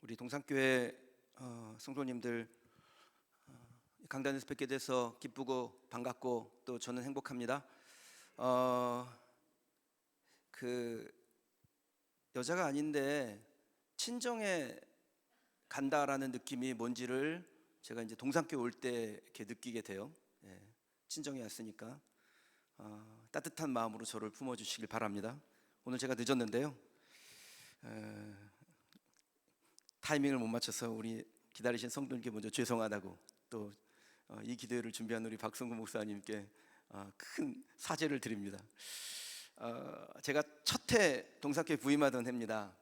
우리 동산교회 성도님들 강단에서 뵙게 돼서 기쁘고 반갑고 또 저는 행복합니다. 여자가 아닌데 친정에 간다라는 느낌이 뭔지를 제가 이제 동산교회 올 때 이렇게 느끼게 돼요. 친정에 왔으니까 따뜻한 마음으로 저를 품어주시길 바랍니다. 오늘 제가 늦었는데요. 타이밍을 못 맞춰서 우리 기다리신 성도님께 먼저 죄송하다고, 또 이 기도회를 준비한 우리 박성구 목사님께 큰 사죄를 드립니다. 제가 첫 해 동산교회 부임하던 해입니다.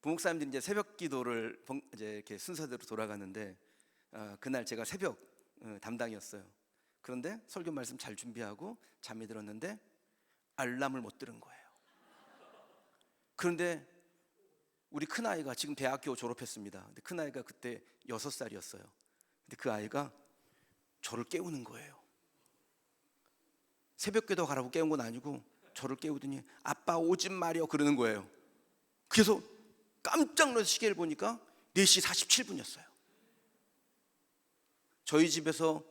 부목사님들이 이제 새벽 기도를 이제 이렇게 순서대로 돌아가는데 그날 제가 새벽 담당이었어요. 그런데 설교 말씀 잘 준비하고 잠이 들었는데 알람을 못 들은 거예요. 그런데 우리 큰아이가 지금 대학교 졸업했습니다. 근데 큰아이가 그때 6살이었어요. 근데 그 아이가 저를 깨우는 거예요. 새벽기도 가라고 깨운 건 아니고 저를 깨우더니 아빠 오지 마려 그러는 거예요. 그래서 깜짝 놀라서 시계를 보니까 4시 47분이었어요. 저희 집에서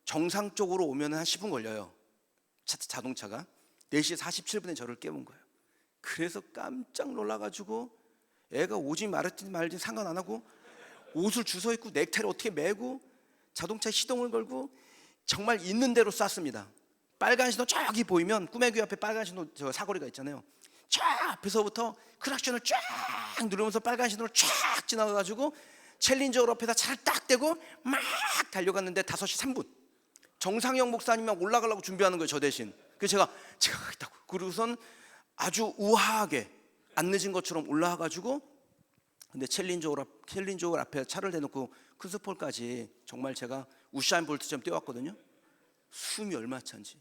정상적으로 오면 한 10분 걸려요. 자동차가. 4시 47분에 저를 깨운 거예요. 그래서 깜짝 놀라가지고 애가 오지 말았든 말든 상관 안 하고 옷을 주워 입고 넥타이를 어떻게 매고 자동차에 시동을 걸고 정말 있는 대로 쐈습니다. 빨간 신호 저기 보이면 꿈의 교회 앞에 빨간 신호 저 사거리가 있잖아요. 쫙 앞에서부터 크락션을 쫙 누르면서 빨간 신호를 쫙 지나가가지고 챌린저 앞에다 차를 딱 대고 막 달려갔는데 5시 3분 정상영 목사님만 올라가려고 준비하는 거예요. 저 대신. 그래서 제가 가겠다고. 그러고선 아주 우아하게 안 늦은 것처럼 올라와가지고, 근데 챌린저 앞에 차를 대놓고 큰스폴까지 정말 제가 우샤인 볼트처럼 뛰어왔거든요. 숨이 얼마 찬지.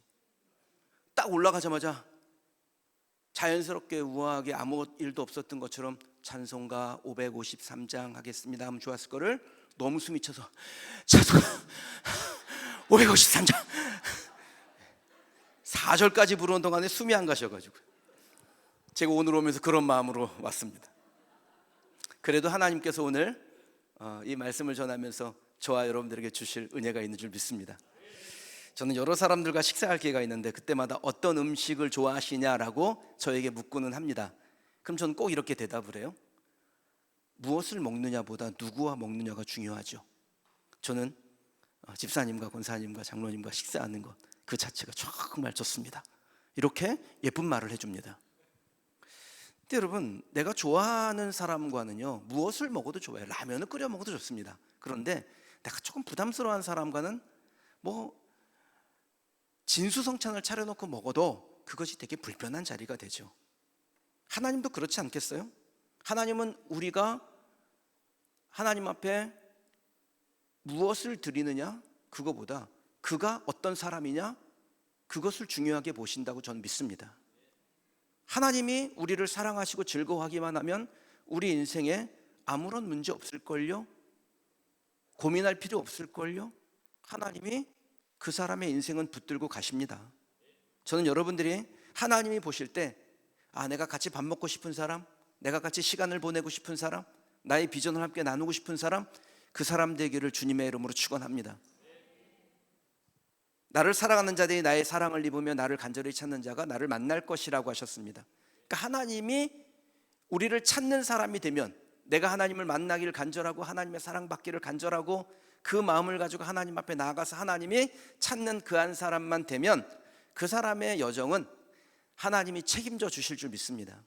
딱 올라가자마자 자연스럽게 우아하게 아무 일도 없었던 것처럼 찬송가 553장 하겠습니다 하면 좋았을 거를 너무 숨이 차서 찬송가 553장 4절까지 부르는 동안에 숨이 안 가셔가지고 제가 오늘 오면서 그런 마음으로 왔습니다. 그래도 하나님께서 오늘 이 말씀을 전하면서 저와 여러분들에게 주실 은혜가 있는 줄 믿습니다. 저는 여러 사람들과 식사할 기회가 있는데 그때마다 어떤 음식을 좋아하시냐라고 저에게 묻고는 합니다. 그럼 저는 꼭 이렇게 대답을 해요. 무엇을 먹느냐보다 누구와 먹느냐가 중요하죠. 저는 집사님과 권사님과 장로님과 식사하는 것 그 자체가 정말 좋습니다. 이렇게 예쁜 말을 해줍니다. 근데 여러분, 내가 좋아하는 사람과는요 무엇을 먹어도 좋아요. 라면을 끓여 먹어도 좋습니다. 그런데 내가 조금 부담스러워하는 사람과는 진수성찬을 차려놓고 먹어도 그것이 되게 불편한 자리가 되죠. 하나님도 그렇지 않겠어요? 하나님은 우리가 하나님 앞에 무엇을 드리느냐 그거보다 그가 어떤 사람이냐 그것을 중요하게 보신다고 저는 믿습니다. 하나님이 우리를 사랑하시고 즐거워하기만 하면 우리 인생에 아무런 문제 없을걸요? 고민할 필요 없을걸요? 하나님이 그 사람의 인생은 붙들고 가십니다. 저는 여러분들이 하나님이 보실 때 내가 같이 밥 먹고 싶은 사람, 내가 같이 시간을 보내고 싶은 사람, 나의 비전을 함께 나누고 싶은 사람, 그 사람 되기를 주님의 이름으로 축원합니다. 나를 사랑하는 자들이 나의 사랑을 입으며 나를 간절히 찾는 자가 나를 만날 것이라고 하셨습니다. 그러니까 하나님이 우리를 찾는 사람이 되면, 내가 하나님을 만나기를 간절하고 하나님의 사랑받기를 간절하고 그 마음을 가지고 하나님 앞에 나아가서 하나님이 찾는 그 한 사람만 되면 그 사람의 여정은 하나님이 책임져 주실 줄 믿습니다.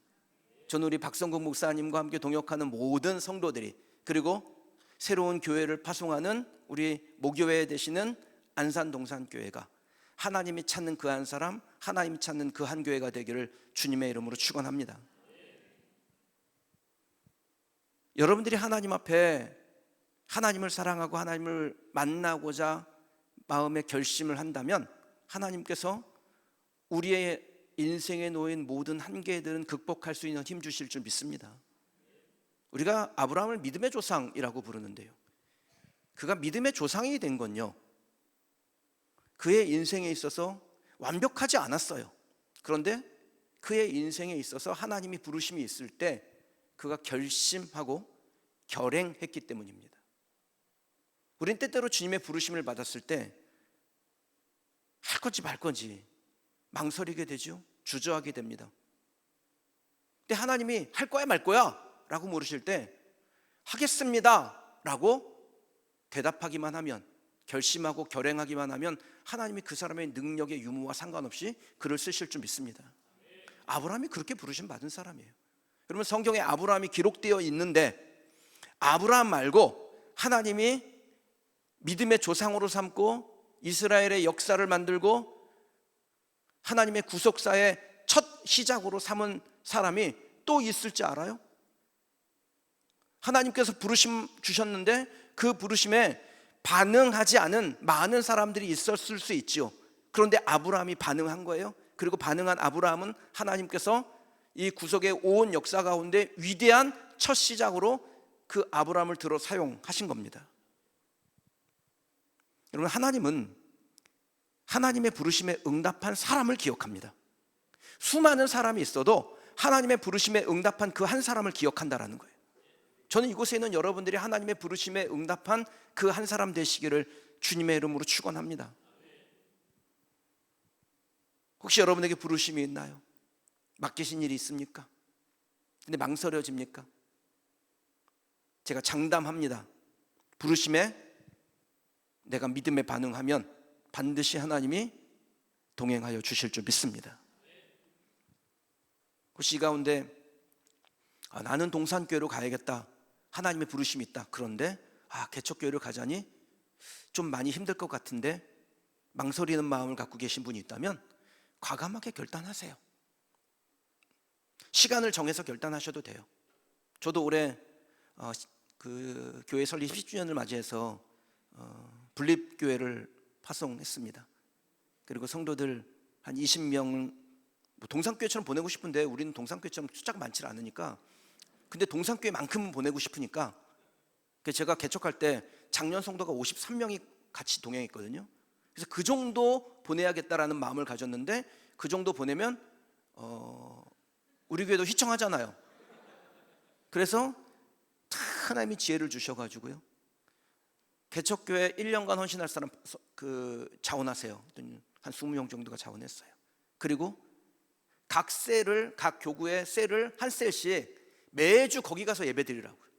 저는 우리 박성국 목사님과 함께 동역하는 모든 성도들이, 그리고 새로운 교회를 파송하는 우리 모교회 되시는 안산동산교회가 하나님이 찾는 그 한 사람, 하나님이 찾는 그 한 교회가 되기를 주님의 이름으로 축원합니다. 여러분들이 하나님 앞에 하나님을 사랑하고 하나님을 만나고자 마음의 결심을 한다면 하나님께서 우리의 인생에 놓인 모든 한계들은 극복할 수 있는 힘 주실 줄 믿습니다. 우리가 아브라함을 믿음의 조상이라고 부르는데요, 그가 믿음의 조상이 된 건요 그의 인생에 있어서 완벽하지 않았어요. 그런데 그의 인생에 있어서 하나님이 부르심이 있을 때 그가 결심하고 결행했기 때문입니다. 우린 때때로 주님의 부르심을 받았을 때 할 건지 말 건지 망설이게 되죠. 주저하게 됩니다. 근데 하나님이 할 거야 말 거야 라고 물으실 때 하겠습니다 라고 대답하기만 하면, 결심하고 결행하기만 하면 하나님이 그 사람의 능력의 유무와 상관없이 그를 쓰실 줄 믿습니다. 아브라함이 그렇게 부르심 받은 사람이에요. 여러분, 성경에 아브라함이 기록되어 있는데 아브라함 말고 하나님이 믿음의 조상으로 삼고 이스라엘의 역사를 만들고 하나님의 구속사의 첫 시작으로 삼은 사람이 또 있을지 알아요? 하나님께서 부르심 주셨는데 그 부르심에 반응하지 않은 많은 사람들이 있었을 수 있죠. 그런데 아브라함이 반응한 거예요. 그리고 반응한 아브라함은 하나님께서 이 구속의 온 역사 가운데 위대한 첫 시작으로 그 아브라함을 들어 사용하신 겁니다. 여러분, 하나님은 하나님의 부르심에 응답한 사람을 기억합니다. 수많은 사람이 있어도 하나님의 부르심에 응답한 그 한 사람을 기억한다라는 거예요. 저는 이곳에 있는 여러분들이 하나님의 부르심에 응답한 그 한 사람 되시기를 주님의 이름으로 축원합니다. 혹시 여러분에게 부르심이 있나요? 맡기신 일이 있습니까? 근데 망설여집니까? 제가 장담합니다. 부르심에 내가 믿음에 반응하면 반드시 하나님이 동행하여 주실 줄 믿습니다. 혹시 이 가운데 나는 동산교회로 가야겠다, 하나님의 부르심이 있다, 그런데 개척교회를 가자니 좀 많이 힘들 것 같은데 망설이는 마음을 갖고 계신 분이 있다면 과감하게 결단하세요. 시간을 정해서 결단하셔도 돼요. 저도 올해 그 교회 설립 10주년을 맞이해서 분립교회를 파송했습니다. 그리고 성도들 한 20명, 동산교회처럼 보내고 싶은데 우리는 동산교회처럼 숫자가 많지 않으니까, 근데 동산교회만큼은 보내고 싶으니까 제가 개척할 때 작년 성도가 53명이 같이 동행했거든요. 그래서 그 정도 보내야겠다라는 마음을 가졌는데, 그 정도 보내면 우리 교회도 휘청하잖아요. 그래서 하나님이 지혜를 주셔가지고요, 개척교회 1년간 헌신할 사람 자원하세요. 한 20명 정도가 자원했어요. 그리고 각 교구의 셀을 한 셀씩 매주 거기 가서 예배 드리라고요.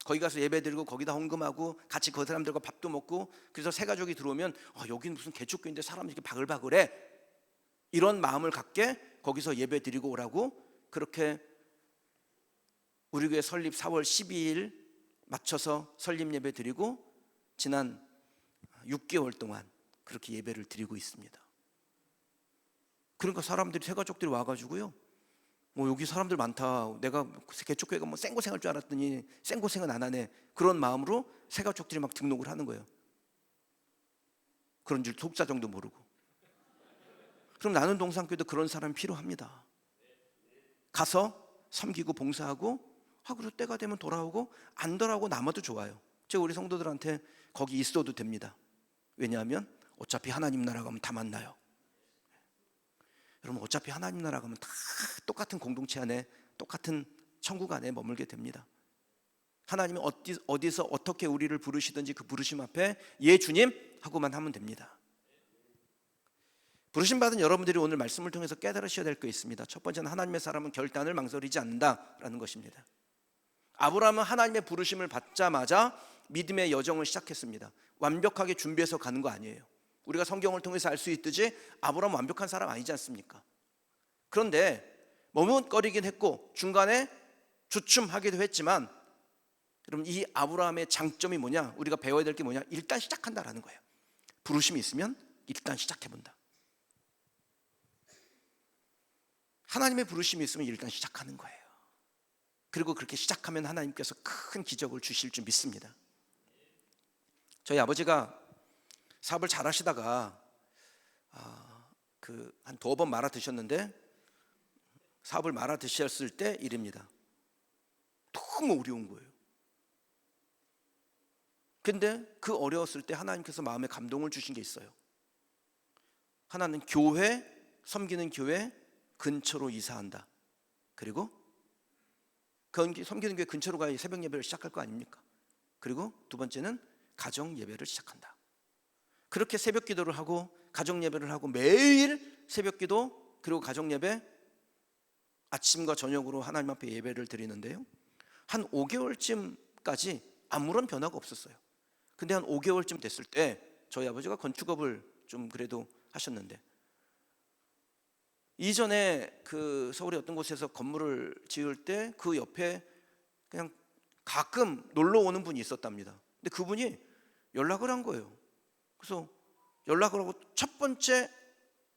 거기 가서 예배 드리고 거기다 헌금하고 같이 그 사람들과 밥도 먹고, 그래서 새 가족이 들어오면 여기는 무슨 개척교회인데 사람이 이렇게 바글바글해, 이런 마음을 갖게 거기서 예배 드리고 오라고, 그렇게 우리 교회 설립 4월 12일 맞춰서 설립 예배 드리고 지난 6개월 동안 그렇게 예배를 드리고 있습니다. 그러니까 사람들이, 새 가족들이 와가지고요, 여기 사람들 많다, 내가 개척교회가 생고생할 줄 알았더니 생고생은 안 하네, 그런 마음으로 새 가족들이 막 등록을 하는 거예요. 그런 줄 독자정도 모르고. 그럼 나는 동산교회도 그런 사람이 필요합니다. 가서 섬기고 봉사하고, 그리고 때가 되면 돌아오고, 안 돌아오고 남아도 좋아요. 제가 우리 성도들한테 거기 있어도 됩니다. 왜냐하면 어차피 하나님 나라 가면 다 만나요. 여러분, 어차피 하나님 나라 가면 다 똑같은 공동체 안에, 똑같은 천국 안에 머물게 됩니다. 하나님이 어디서 어떻게 우리를 부르시든지 그 부르심 앞에 예 주님 하고만 하면 됩니다. 부르심 받은 여러분들이 오늘 말씀을 통해서 깨달으셔야 될 게 있습니다. 첫 번째는 하나님의 사람은 결단을 망설이지 않는다라는 것입니다. 아브라함은 하나님의 부르심을 받자마자 믿음의 여정을 시작했습니다. 완벽하게 준비해서 가는 거 아니에요. 우리가 성경을 통해서 알 수 있듯이 아브라함은 완벽한 사람 아니지 않습니까? 그런데 머뭇거리긴 했고 중간에 주춤하기도 했지만, 여러분, 이 아브라함의 장점이 뭐냐, 우리가 배워야 될 게 뭐냐, 일단 시작한다라는 거예요. 부르심이 있으면 일단 시작해본다. 하나님의 부르심이 있으면 일단 시작하는 거예요. 그리고 그렇게 시작하면 하나님께서 큰 기적을 주실 줄 믿습니다. 저희 아버지가 사업을 잘 하시다가 한 2번 말아 드셨는데, 사업을 말아 드셨을 때 일입니다. 너무 어려운 거예요. 근데 그 어려웠을 때 하나님께서 마음에 감동을 주신 게 있어요. 하나는 섬기는 교회 근처로 이사한다. 그리고 섬기는 교회 근처로 가야 새벽 예배를 시작할 거 아닙니까? 그리고 두 번째는 가정 예배를 시작한다. 그렇게 새벽 기도를 하고 가정 예배를 하고 매일 새벽 기도 그리고 가정 예배 아침과 저녁으로 하나님 앞에 예배를 드리는데요, 한 5개월쯤까지 아무런 변화가 없었어요. 근데 한 5개월쯤 됐을 때 저희 아버지가 건축업을 좀 그래도 하셨는데, 이전에 그 서울의 어떤 곳에서 건물을 지을 때 그 옆에 그냥 가끔 놀러 오는 분이 있었답니다. 근데 그분이 연락을 한 거예요. 그래서 연락을 하고 첫 번째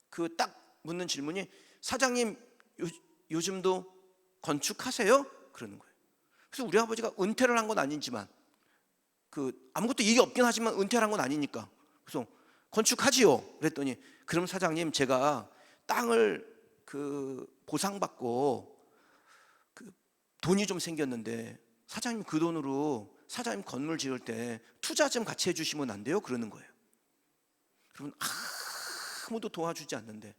그 딱 묻는 질문이, 사장님 요즘도 건축하세요? 그러는 거예요. 그래서 우리 아버지가 은퇴를 한 건 아니지만 아무것도 일이 없긴 하지만 은퇴를 한 건 아니니까, 그래서 건축하지요. 그랬더니, 그럼 사장님 제가 땅을 보상받고 돈이 좀 생겼는데 사장님 그 돈으로 사장님 건물 지을 때 투자 좀 같이 해주시면 안 돼요? 그러는 거예요. 그러면 아무도 도와주지 않는데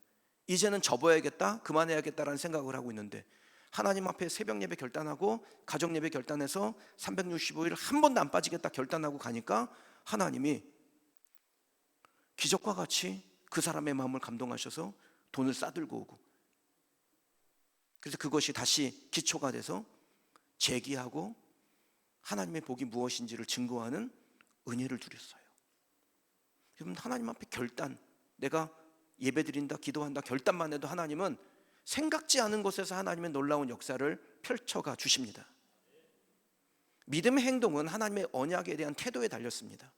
이제는 접어야겠다, 그만해야겠다라는 생각을 하고 있는데, 하나님 앞에 새벽 예배 결단하고 가정 예배 결단해서 365일 한 번도 안 빠지겠다 결단하고 가니까 하나님이 기적과 같이 그 사람의 마음을 감동하셔서 돈을 싸들고 오고, 그래서 그것이 다시 기초가 돼서 재기하고 하나님의 복이 무엇인지를 증거하는 은혜를 누렸어요. 여러분, 하나님 앞에 결단, 내가 예배드린다, 기도한다, 결단만 해도 하나님은 생각지 않은 곳에서 하나님의 놀라운 역사를 펼쳐가 주십니다. 믿음의 행동은 하나님의 언약에 대한 태도에 달렸습니다.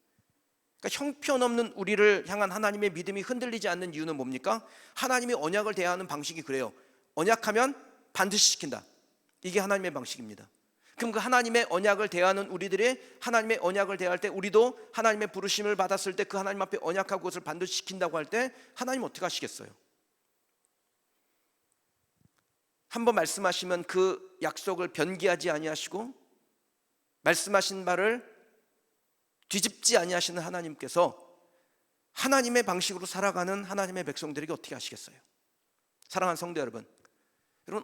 그러니까 형편없는 우리를 향한 하나님의 믿음이 흔들리지 않는 이유는 뭡니까? 하나님이 언약을 대하는 방식이 그래요. 언약하면 반드시 지킨다. 이게 하나님의 방식입니다. 그럼 그 하나님의 언약을 대하는 우리들이 하나님의 언약을 대할 때, 우리도 하나님의 부르심을 받았을 때 그 하나님 앞에 언약하고 그것을 반드시 지킨다고 할 때 하나님 어떻게 하시겠어요? 한번 말씀하시면 그 약속을 변기하지 아니하시고 말씀하신 바를 뒤집지 아니하시는 하나님께서 하나님의 방식으로 살아가는 하나님의 백성들에게 어떻게 하시겠어요? 사랑하는 성도 여러분,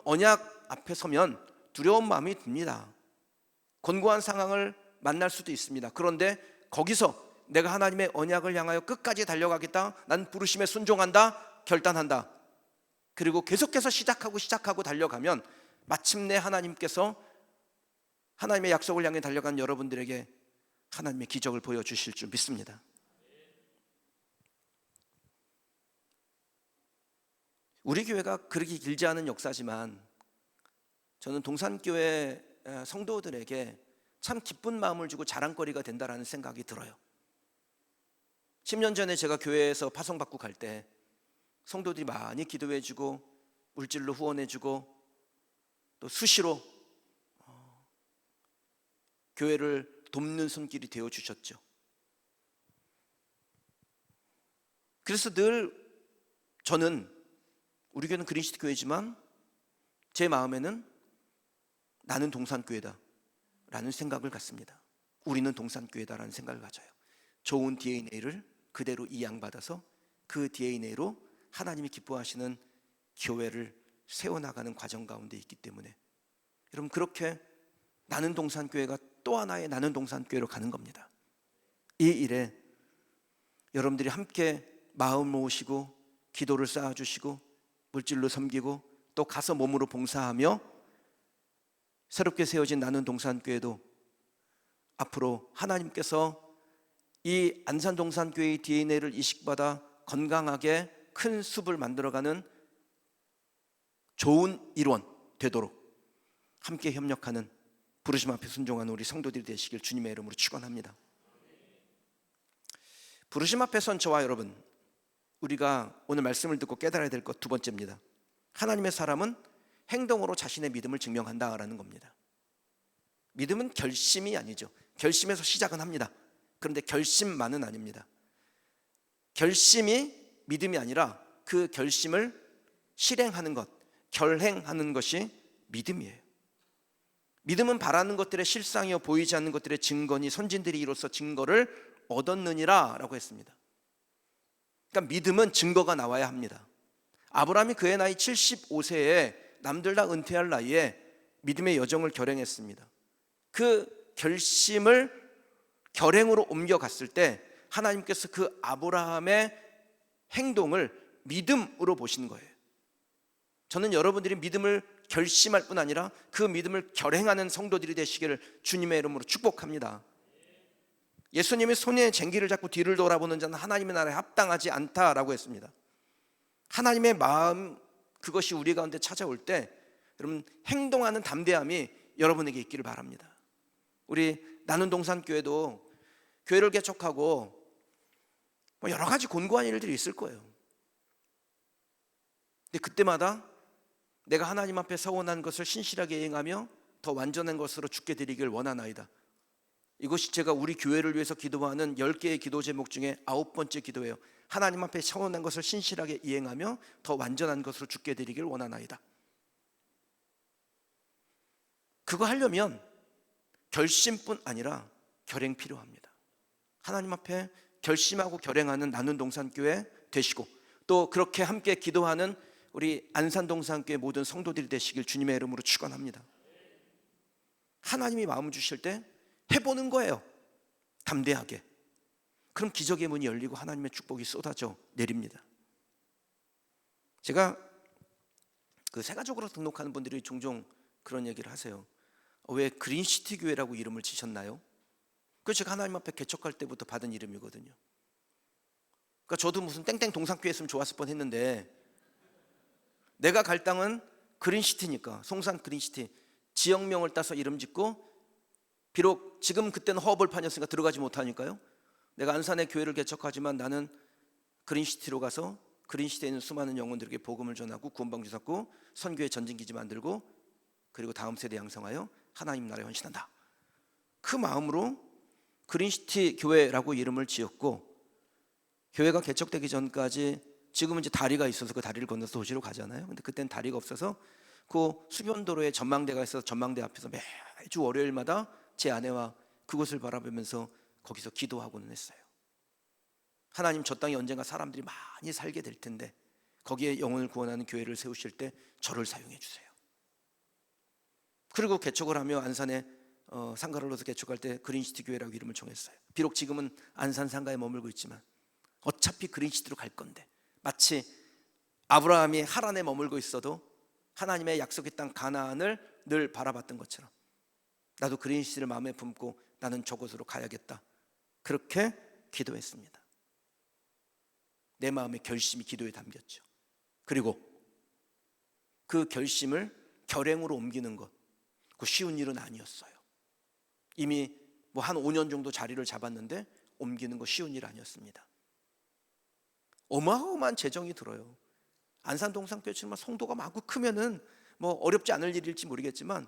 언약 앞에 서면 두려운 마음이 듭니다. 곤고한 상황을 만날 수도 있습니다. 그런데 거기서 내가 하나님의 언약을 향하여 끝까지 달려가겠다, 난 부르심에 순종한다, 결단한다, 그리고 계속해서 시작하고 달려가면 마침내 하나님께서 하나님의 약속을 향해 달려간 여러분들에게 하나님의 기적을 보여주실 줄 믿습니다. 우리 교회가 그렇게 길지 않은 역사지만 저는 동산교회 성도들에게 참 기쁜 마음을 주고 자랑거리가 된다라는 생각이 들어요. 10년 전에 제가 교회에서 파송받고 갈 때 성도들이 많이 기도해주고 물질로 후원해주고 또 수시로 교회를 돕는 손길이 되어주셨죠. 그래서 늘 저는, 우리 교회는 그린시티 교회지만 제 마음에는 나는 동산교회다 라는 생각을 갖습니다. 우리는 동산교회다라는 생각을 가져요. 좋은 DNA를 그대로 이양받아서 그 DNA로 하나님이 기뻐하시는 교회를 세워나가는 과정 가운데 있기 때문에, 여러분, 그렇게 나는 동산교회가 또 하나의 나는 동산교회로 가는 겁니다. 이 일에 여러분들이 함께 마음 모으시고 기도를 쌓아주시고 물질로 섬기고 또 가서 몸으로 봉사하며 새롭게 세워진 나는 동산교회도 앞으로 하나님께서 이 안산동산교회의 DNA를 이식받아 건강하게 큰 숲을 만들어가는 좋은 일원 되도록 함께 협력하는, 부르심 앞에 순종하는 우리 성도들이 되시길 주님의 이름으로 축원합니다. 부르심 앞에 선 저와 여러분, 우리가 오늘 말씀을 듣고 깨달아야 될 것 두 번째입니다. 하나님의 사람은 행동으로 자신의 믿음을 증명한다라는 겁니다. 믿음은 결심이 아니죠. 결심에서 시작은 합니다. 그런데 결심만은 아닙니다. 결심이 믿음이 아니라 그 결심을 실행하는 것, 결행하는 것이 믿음이에요. 믿음은 바라는 것들의 실상이요 보이지 않는 것들의 증거니 선진들이 이로써 증거를 얻었느니라 라고 했습니다. 그러니까 믿음은 증거가 나와야 합니다. 아브라함이 그의 나이 75세에 남들 다 은퇴할 나이에 믿음의 여정을 결행했습니다. 그 결심을 결행으로 옮겨갔을 때 하나님께서 그 아브라함의 행동을 믿음으로 보시는 거예요. 저는 여러분들이 믿음을 결심할 뿐 아니라 그 믿음을 결행하는 성도들이 되시기를 주님의 이름으로 축복합니다. 예수님이 손에 쟁기를 잡고 뒤를 돌아보는 자는 하나님의 나라에 합당하지 않다라고 했습니다. 하나님의 마음, 그것이 우리 가운데 찾아올 때 여러분 행동하는 담대함이 여러분에게 있기를 바랍니다. 우리 나는 동산교회도 교회를 개척하고 여러 가지 곤고한 일들이 있을 거예요. 근데 그때마다 내가 하나님 앞에 서원한 것을 신실하게 행하며 더 완전한 것으로 주께 드리길 원하나이다. 이것이 제가 우리 교회를 위해서 기도하는 10개의 기도 제목 중에 9번째 기도예요. 하나님 앞에 서원한 것을 신실하게 이행하며 더 완전한 것으로 주께 드리길 원하나이다. 그거 하려면 결심뿐 아니라 결행 필요합니다. 하나님 앞에 결심하고 결행하는 나는 동산교회 되시고, 또 그렇게 함께 기도하는 우리 안산동산교회 모든 성도들이 되시길 주님의 이름으로 축원합니다. 하나님이 마음 주실 때 해보는 거예요. 담대하게. 그럼 기적의 문이 열리고 하나님의 축복이 쏟아져 내립니다. 제가 그 세가족으로 등록하는 분들이 종종 그런 얘기를 하세요. 왜 그린시티 교회라고 이름을 지셨나요? 그래서 제가 하나님 앞에 개척할 때부터 받은 이름이거든요. 그러니까 저도 무슨 땡땡 동산교회 했으면 좋았을 뻔했는데, 내가 갈 땅은 그린시티니까 송산 그린시티 지역명을 따서 이름 짓고, 비록 지금 그때는 허벌판이었으니까 들어가지 못하니까요, 내가 안산에 교회를 개척하지만 나는 그린시티로 가서 그린시티에 있는 수많은 영혼들에게 복음을 전하고 구원방주 쌓고 선교의 전진기지 만들고, 그리고 다음 세대 양성하여 하나님 나라에 헌신한다. 그 마음으로 그린시티 교회라고 이름을 지었고, 교회가 개척되기 전까지, 지금은 이제 다리가 있어서 그 다리를 건너서 도시로 가잖아요. 근데 그때는 다리가 없어서 그 수변도로에 전망대가 있어서 전망대 앞에서 매주 월요일마다 제 아내와 그곳을 바라보면서 거기서 기도하고는 했어요. 하나님, 저 땅에 언젠가 사람들이 많이 살게 될 텐데 거기에 영혼을 구원하는 교회를 세우실 때 저를 사용해 주세요. 그리고 개척을 하며 안산에 상가를 얻어서 개척할 때 그린시티 교회라고 이름을 정했어요. 비록 지금은 안산 상가에 머물고 있지만 어차피 그린시티로 갈 건데, 마치 아브라함이 하란에 머물고 있어도 하나님의 약속의 땅 가나안을 늘 바라봤던 것처럼 나도 그린시티를 마음에 품고 나는 저곳으로 가야겠다, 그렇게 기도했습니다. 내 마음의 결심이 기도에 담겼죠. 그리고 그 결심을 결행으로 옮기는 것, 그 쉬운 일은 아니었어요. 이미 한 5년 정도 자리를 잡았는데 옮기는 거 쉬운 일 아니었습니다. 어마어마한 재정이 들어요. 안산동산교회처럼 성도가 많고 크면은 어렵지 않을 일일지 모르겠지만,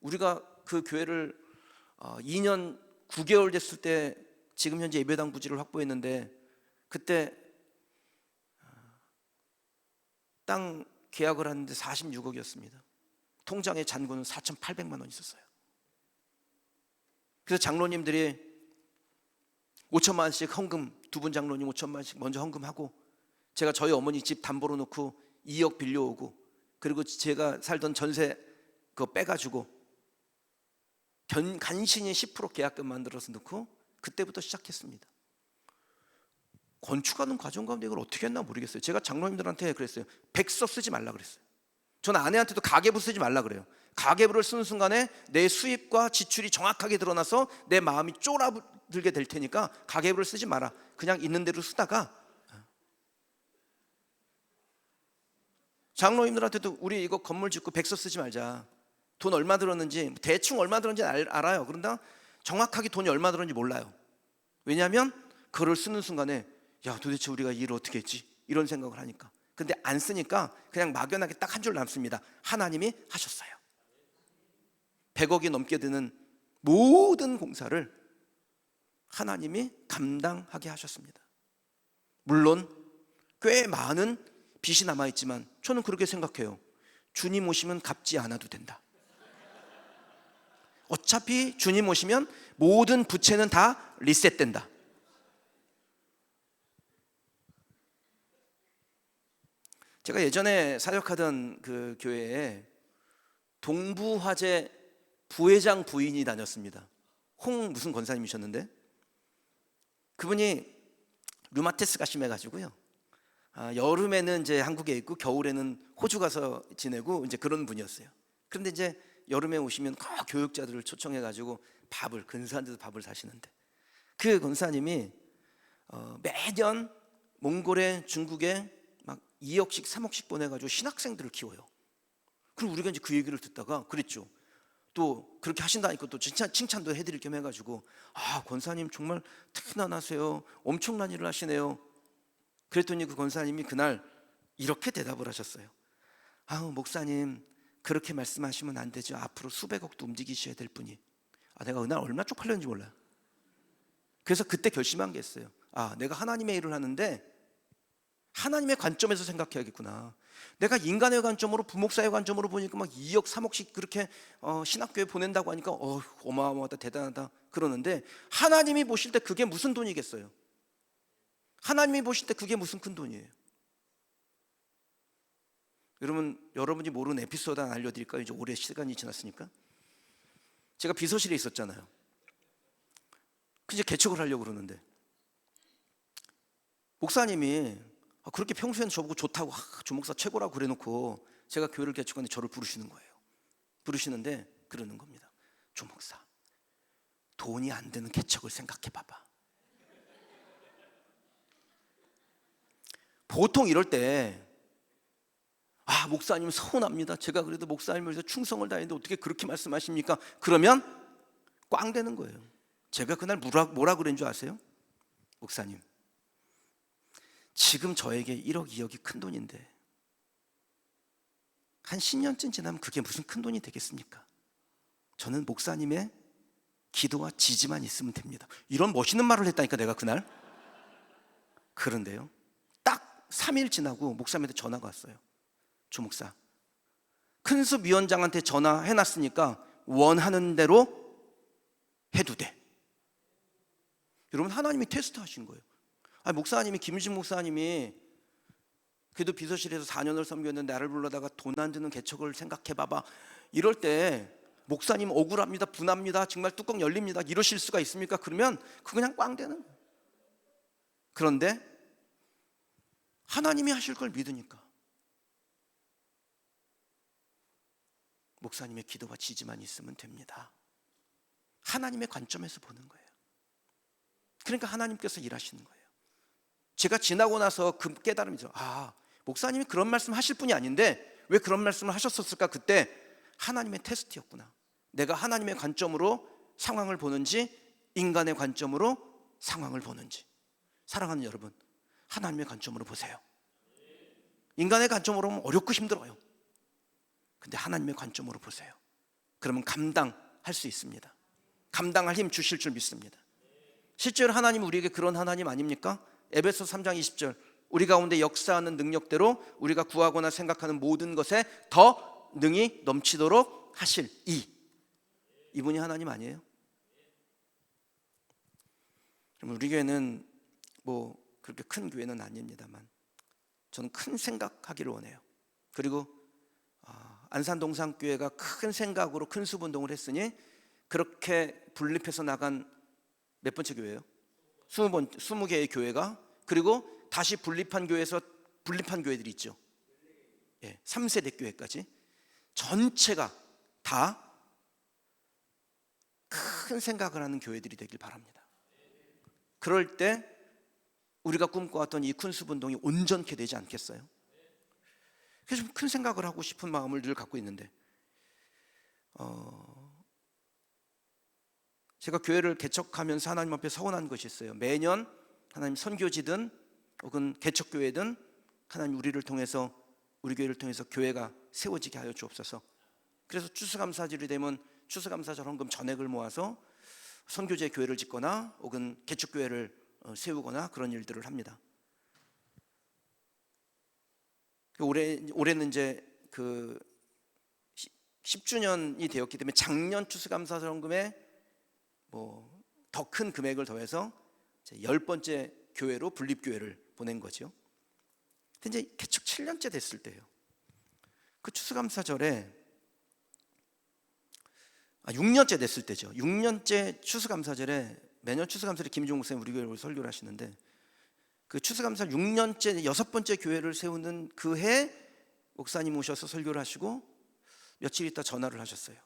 우리가 그 교회를 2년 9개월 됐을 때 지금 현재 예배당 부지를 확보했는데, 그때 땅 계약을 하는데 46억이었습니다. 통장에 잔고는 4,800만 원 있었어요. 그래서 장로님들이 5천만 원씩 헌금, 두 분 장로님 5천만 원씩 먼저 헌금하고, 제가 저희 어머니 집 담보로 놓고 2억 빌려오고, 그리고 제가 살던 전세 그거 빼가지고 간신히 10% 계약금 만들어서 넣고 그때부터 시작했습니다. 건축하는 과정 가운데 이걸 어떻게 했나 모르겠어요. 제가 장로님들한테 그랬어요. 백서 쓰지 말라 그랬어요. 저는 아내한테도 가계부 쓰지 말라 그래요. 가계부를 쓰는 순간에 내 수입과 지출이 정확하게 드러나서 내 마음이 쫄아들게 될 테니까 가계부를 쓰지 마라. 그냥 있는 대로 쓰다가, 장로님들한테도 우리 이거 건물 짓고 백서 쓰지 말자. 돈 얼마 들었는지, 대충 얼마 들었는지 알아요. 그런데 정확하게 돈이 얼마 들었는지 몰라요. 왜냐하면 그걸 쓰는 순간에 야, 도대체 우리가 이 일을 어떻게 했지? 이런 생각을 하니까. 근데 안 쓰니까 그냥 막연하게 딱 한 줄 남습니다. 하나님이 하셨어요. 100억이 넘게 드는 모든 공사를 하나님이 감당하게 하셨습니다. 물론 꽤 많은 빚이 남아있지만 저는 그렇게 생각해요. 주님 오시면 갚지 않아도 된다. 어차피 주님 오시면 모든 부채는 다 리셋된다. 제가 예전에 사역하던 그 교회에 동부화재 부회장 부인이 다녔습니다. 홍 무슨 권사님이셨는데 그분이 류마티스가 심해가지고요. 여름에는 이제 한국에 있고 겨울에는 호주 가서 지내고 이제 그런 분이었어요. 그런데 이제 여름에 오시면 꼭 교육자들을 초청해가지고 밥을 근사한 데서 밥을 사시는데 그 권사님이 매년 몽골에 중국에 막 2억씩 3억씩 보내가지고 신학생들을 키워요. 그럼 우리가 이제 그 얘기를 듣다가 그랬죠. 또 그렇게 하신다니까 또 칭찬도 해드릴 겸 해가지고 권사님 정말 특단하세요. 엄청난 일을 하시네요. 그랬더니 그 권사님이 그날 이렇게 대답을 하셨어요. 목사님 그렇게 말씀하시면 안 되죠. 앞으로 수백억도 움직이셔야 될 분이. 내가 그날 얼마나 쪽팔렸는지 몰라요. 그래서 그때 결심한 게 있어요. 내가 하나님의 일을 하는데 하나님의 관점에서 생각해야겠구나. 내가 인간의 관점으로 부목사의 관점으로 보니까 막 2억 3억씩 그렇게 신학교에 보낸다고 하니까 어마어마하다 대단하다 그러는데 하나님이 보실 때 그게 무슨 돈이겠어요? 하나님이 보실 때 그게 무슨 큰 돈이에요? 여러분이 모르는 에피소드 하나 알려드릴까요? 이제 오래 시간이 지났으니까. 제가 비서실에 있었잖아요. 이제 개척을 하려고 그러는데 목사님이 그렇게 평소에는 저보고 좋다고 조목사 최고라고 그래놓고 제가 교회를 개척하는데 저를 부르시는 거예요. 부르시는데 그러는 겁니다. 조목사 돈이 안 드는 개척을 생각해 봐봐. 보통 이럴 때 목사님 서운합니다. 제가 그래도 목사님을 위해서 충성을 다했는데 어떻게 그렇게 말씀하십니까? 그러면 꽝 되는 거예요. 제가 그날 뭐라 그랬는 줄 아세요? 목사님 지금 저에게 1억 2억이 큰 돈인데 한 10년쯤 지나면 그게 무슨 큰 돈이 되겠습니까? 저는 목사님의 기도와 지지만 있으면 됩니다. 이런 멋있는 말을 했다니까 내가 그날. 그런데요 딱 3일 지나고 목사님한테 전화가 왔어요. 조목사 큰숲 위원장한테 전화해놨으니까 원하는 대로 해도 돼. 여러분 하나님이 테스트 하신 거예요. 목사님이 김유진 목사님이 그래도 비서실에서 4년을 섬겼는데 나를 불러다가 돈 안 드는 개척을 생각해 봐봐. 이럴 때 목사님 억울합니다. 분합니다. 정말 뚜껑 열립니다. 이러실 수가 있습니까? 그러면 그냥 꽝 되는 거예요. 그런데 하나님이 하실 걸 믿으니까 목사님의 기도와 지지만 있으면 됩니다. 하나님의 관점에서 보는 거예요. 그러니까 하나님께서 일하시는 거예요. 제가 지나고 나서 그 깨달음이죠. 목사님이 그런 말씀 하실 분이 아닌데 왜 그런 말씀을 하셨었을까? 그때 하나님의 테스트였구나. 내가 하나님의 관점으로 상황을 보는지 인간의 관점으로 상황을 보는지. 사랑하는 여러분, 하나님의 관점으로 보세요. 인간의 관점으로 보면 어렵고 힘들어요. 근데 하나님의 관점으로 보세요. 그러면 감당할 수 있습니다. 감당할 힘 주실 줄 믿습니다. 실제로 하나님은 우리에게 그런 하나님 아닙니까? 에베소 3장 20절 우리 가운데 역사하는 능력대로 우리가 구하거나 생각하는 모든 것에 더 능히 넘치도록 하실 이분이 하나님 아니에요? 그럼 우리 교회는 뭐 그렇게 큰 교회는 아닙니다만 저는 큰 생각하기를 원해요. 그리고 안산동산교회가 큰 생각으로 큰 수분동을 했으니 그렇게 분립해서 나간 몇 번째 교회예요? 20개의 교회가 그리고 다시 분립한 교회에서 분립한 교회들이 있죠. 3세대 교회까지 전체가 다 큰 생각을 하는 교회들이 되길 바랍니다. 그럴 때 우리가 꿈꿔왔던 이 큰 수분동이 온전케 되지 않겠어요? 그래서 좀 큰 생각을 하고 싶은 마음을 늘 갖고 있는데 제가 교회를 개척하면서 하나님 앞에 서원한 것이 있어요. 매년 하나님 선교지든 혹은 개척교회든 하나님 우리를 통해서 우리 교회를 통해서 교회가 세워지게 하여 주옵소서. 그래서 추수감사절이 되면 추수감사절 헌금 전액을 모아서 선교제 교회를 짓거나 혹은 개척교회를 세우거나 그런 일들을 합니다. 올해는 이제 그 10주년이 되었기 때문에 작년 추수감사절 헌금에 뭐 더 큰 금액을 더해서 10번째 교회로 분립교회를 보낸 거죠. 근데 이제 개척 7년째 됐을 때예요. 그 추수감사절에 6년째 됐을 때죠. 6년째 추수감사절에, 매년 추수감사절에 김종국 목사님 우리 교회로 설교를 하시는데, 그 추수감사 6년째 6번째 교회를 세우는 그 해 목사님 오셔서 설교를 하시고 며칠 있다 전화를 하셨어요.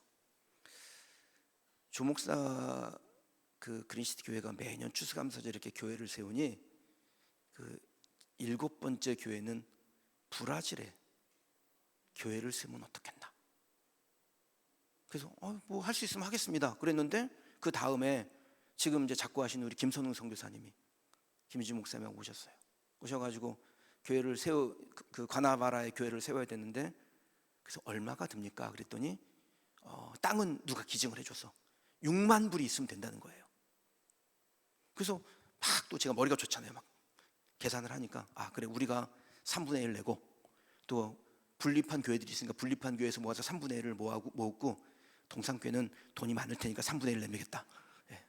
조 목사 그 그린시티 교회가 매년 추수감사절에 이렇게 교회를 세우니 그 7번째 교회는 브라질에 교회를 세우면 어떻겠나. 그래서 뭐 할 수 있으면 하겠습니다 그랬는데, 그 다음에 지금 이제 작고 하신 우리 김선웅 선교사님이 김희주 목사님하고 오셨어요. 오셔가지고 교회를 그 과나바라의 교회를 세워야 되는데, 그래서 얼마가 듭니까? 그랬더니 땅은 누가 기증을 해줘서 6만 불이 있으면 된다는 거예요. 그래서 막 또 제가 머리가 좋잖아요. 막 계산을 하니까 그래, 우리가 3분의 1 내고 또 분립한 교회들이 있으니까 분립한 교회에서 모아서 3분의 1을 모았고 동산교회는 돈이 많을 테니까 3분의 1 내밀겠다. 예.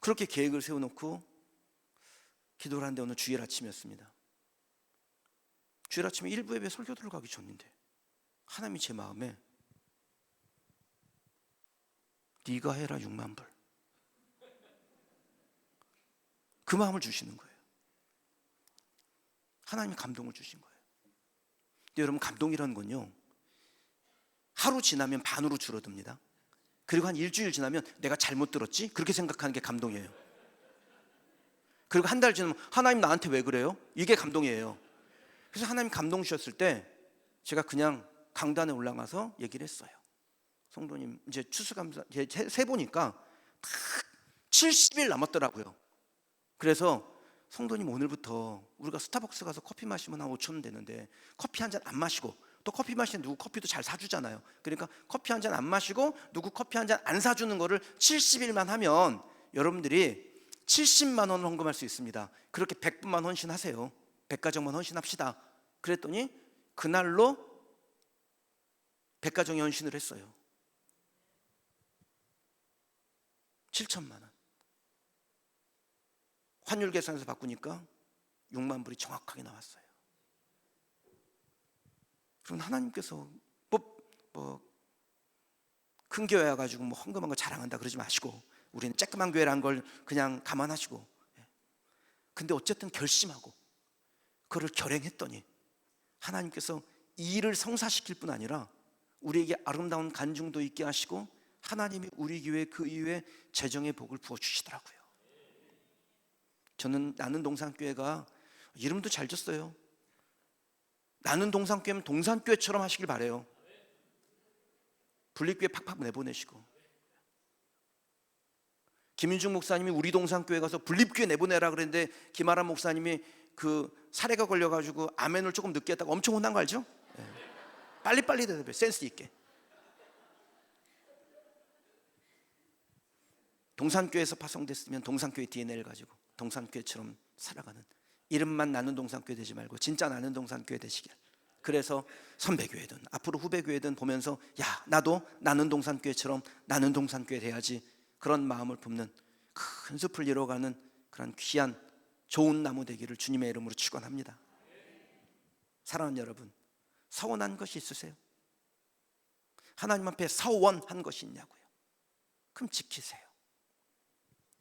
그렇게 계획을 세워놓고 기도를 하는데 오늘 주일 아침이었습니다. 주일 아침에 일부 예배 설교 들어가기 전인데 하나님이 제 마음에 네가 해라 6만 불, 그 마음을 주시는 거예요. 하나님이 감동을 주신 거예요. 근데 여러분, 감동이라는 건요, 하루 지나면 반으로 줄어듭니다. 그리고 한 일주일 지나면 내가 잘못 들었지? 그렇게 생각하는 게 감동이에요. 그리고 한 달 지나면 하나님 나한테 왜 그래요? 이게 감동이에요. 그래서 하나님 감동 주셨을 때 제가 그냥 강단에 올라가서 얘기를 했어요. 성도님, 이제 추수감사 세 보니까 딱 70일 남았더라고요. 그래서 성도님, 오늘부터 우리가 스타벅스 가서 커피 마시면 한 5천 원 되는데 커피 한 잔 안 마시고, 또 커피 마시는 누구 커피도 잘 사주잖아요. 그러니까 커피 한 잔 안 마시고 누구 커피 한 잔 안 사주는 거를 70일만 하면 여러분들이 70만 원을 헌금할 수 있습니다. 그렇게 100분만 헌신하세요. 100가정만 헌신합시다. 그랬더니 그날로 100가정이 헌신을 했어요. 7천만 원. 환율 계산해서 바꾸니까 6만 불이 정확하게 나왔어요. 그럼 하나님께서 큰 교회 와가지고 헌금한 거 자랑한다 그러지 마시고, 우리는 쬐끄만 교회라는 걸 그냥 감안하시고, 근데 어쨌든 결심하고 그걸 결행했더니 하나님께서 이 일을 성사시킬 뿐 아니라 우리에게 아름다운 간증도 있게 하시고, 하나님이 우리 교회 그 이후에 재정의 복을 부어주시더라고요. 저는 나는 동산교회가 이름도 잘 졌어요. 나는 동산교회면 동산교회처럼 하시길 바래요. 분립교회 팍팍 내보내시고, 김윤중 목사님이 우리 동산교회 가서 분립교회 내보내라 그랬는데 김아람 목사님이 그 사례가 걸려가지고 아멘을 조금 늦게 했다고 엄청 혼난 거 알죠? 네. 빨리빨리 대답해, 센스 있게. 동산교회에서 파송됐으면 동산교회 DNA를 가지고 동산교회처럼 살아가는, 이름만 나는 동산교회 되지 말고 진짜 나는 동산교회 되시길. 그래서 선배교회든 앞으로 후배교회든 보면서 나도 나는 동산교회처럼 나는 동산교회 돼야지, 그런 마음을 품는 큰 숲을 이뤄가는 그런 귀한 좋은 나무 되기를 주님의 이름으로 축원합니다. 사랑하는 여러분, 서원한 것이 있으세요? 하나님 앞에 서원한 것이 있냐고요? 그럼 지키세요.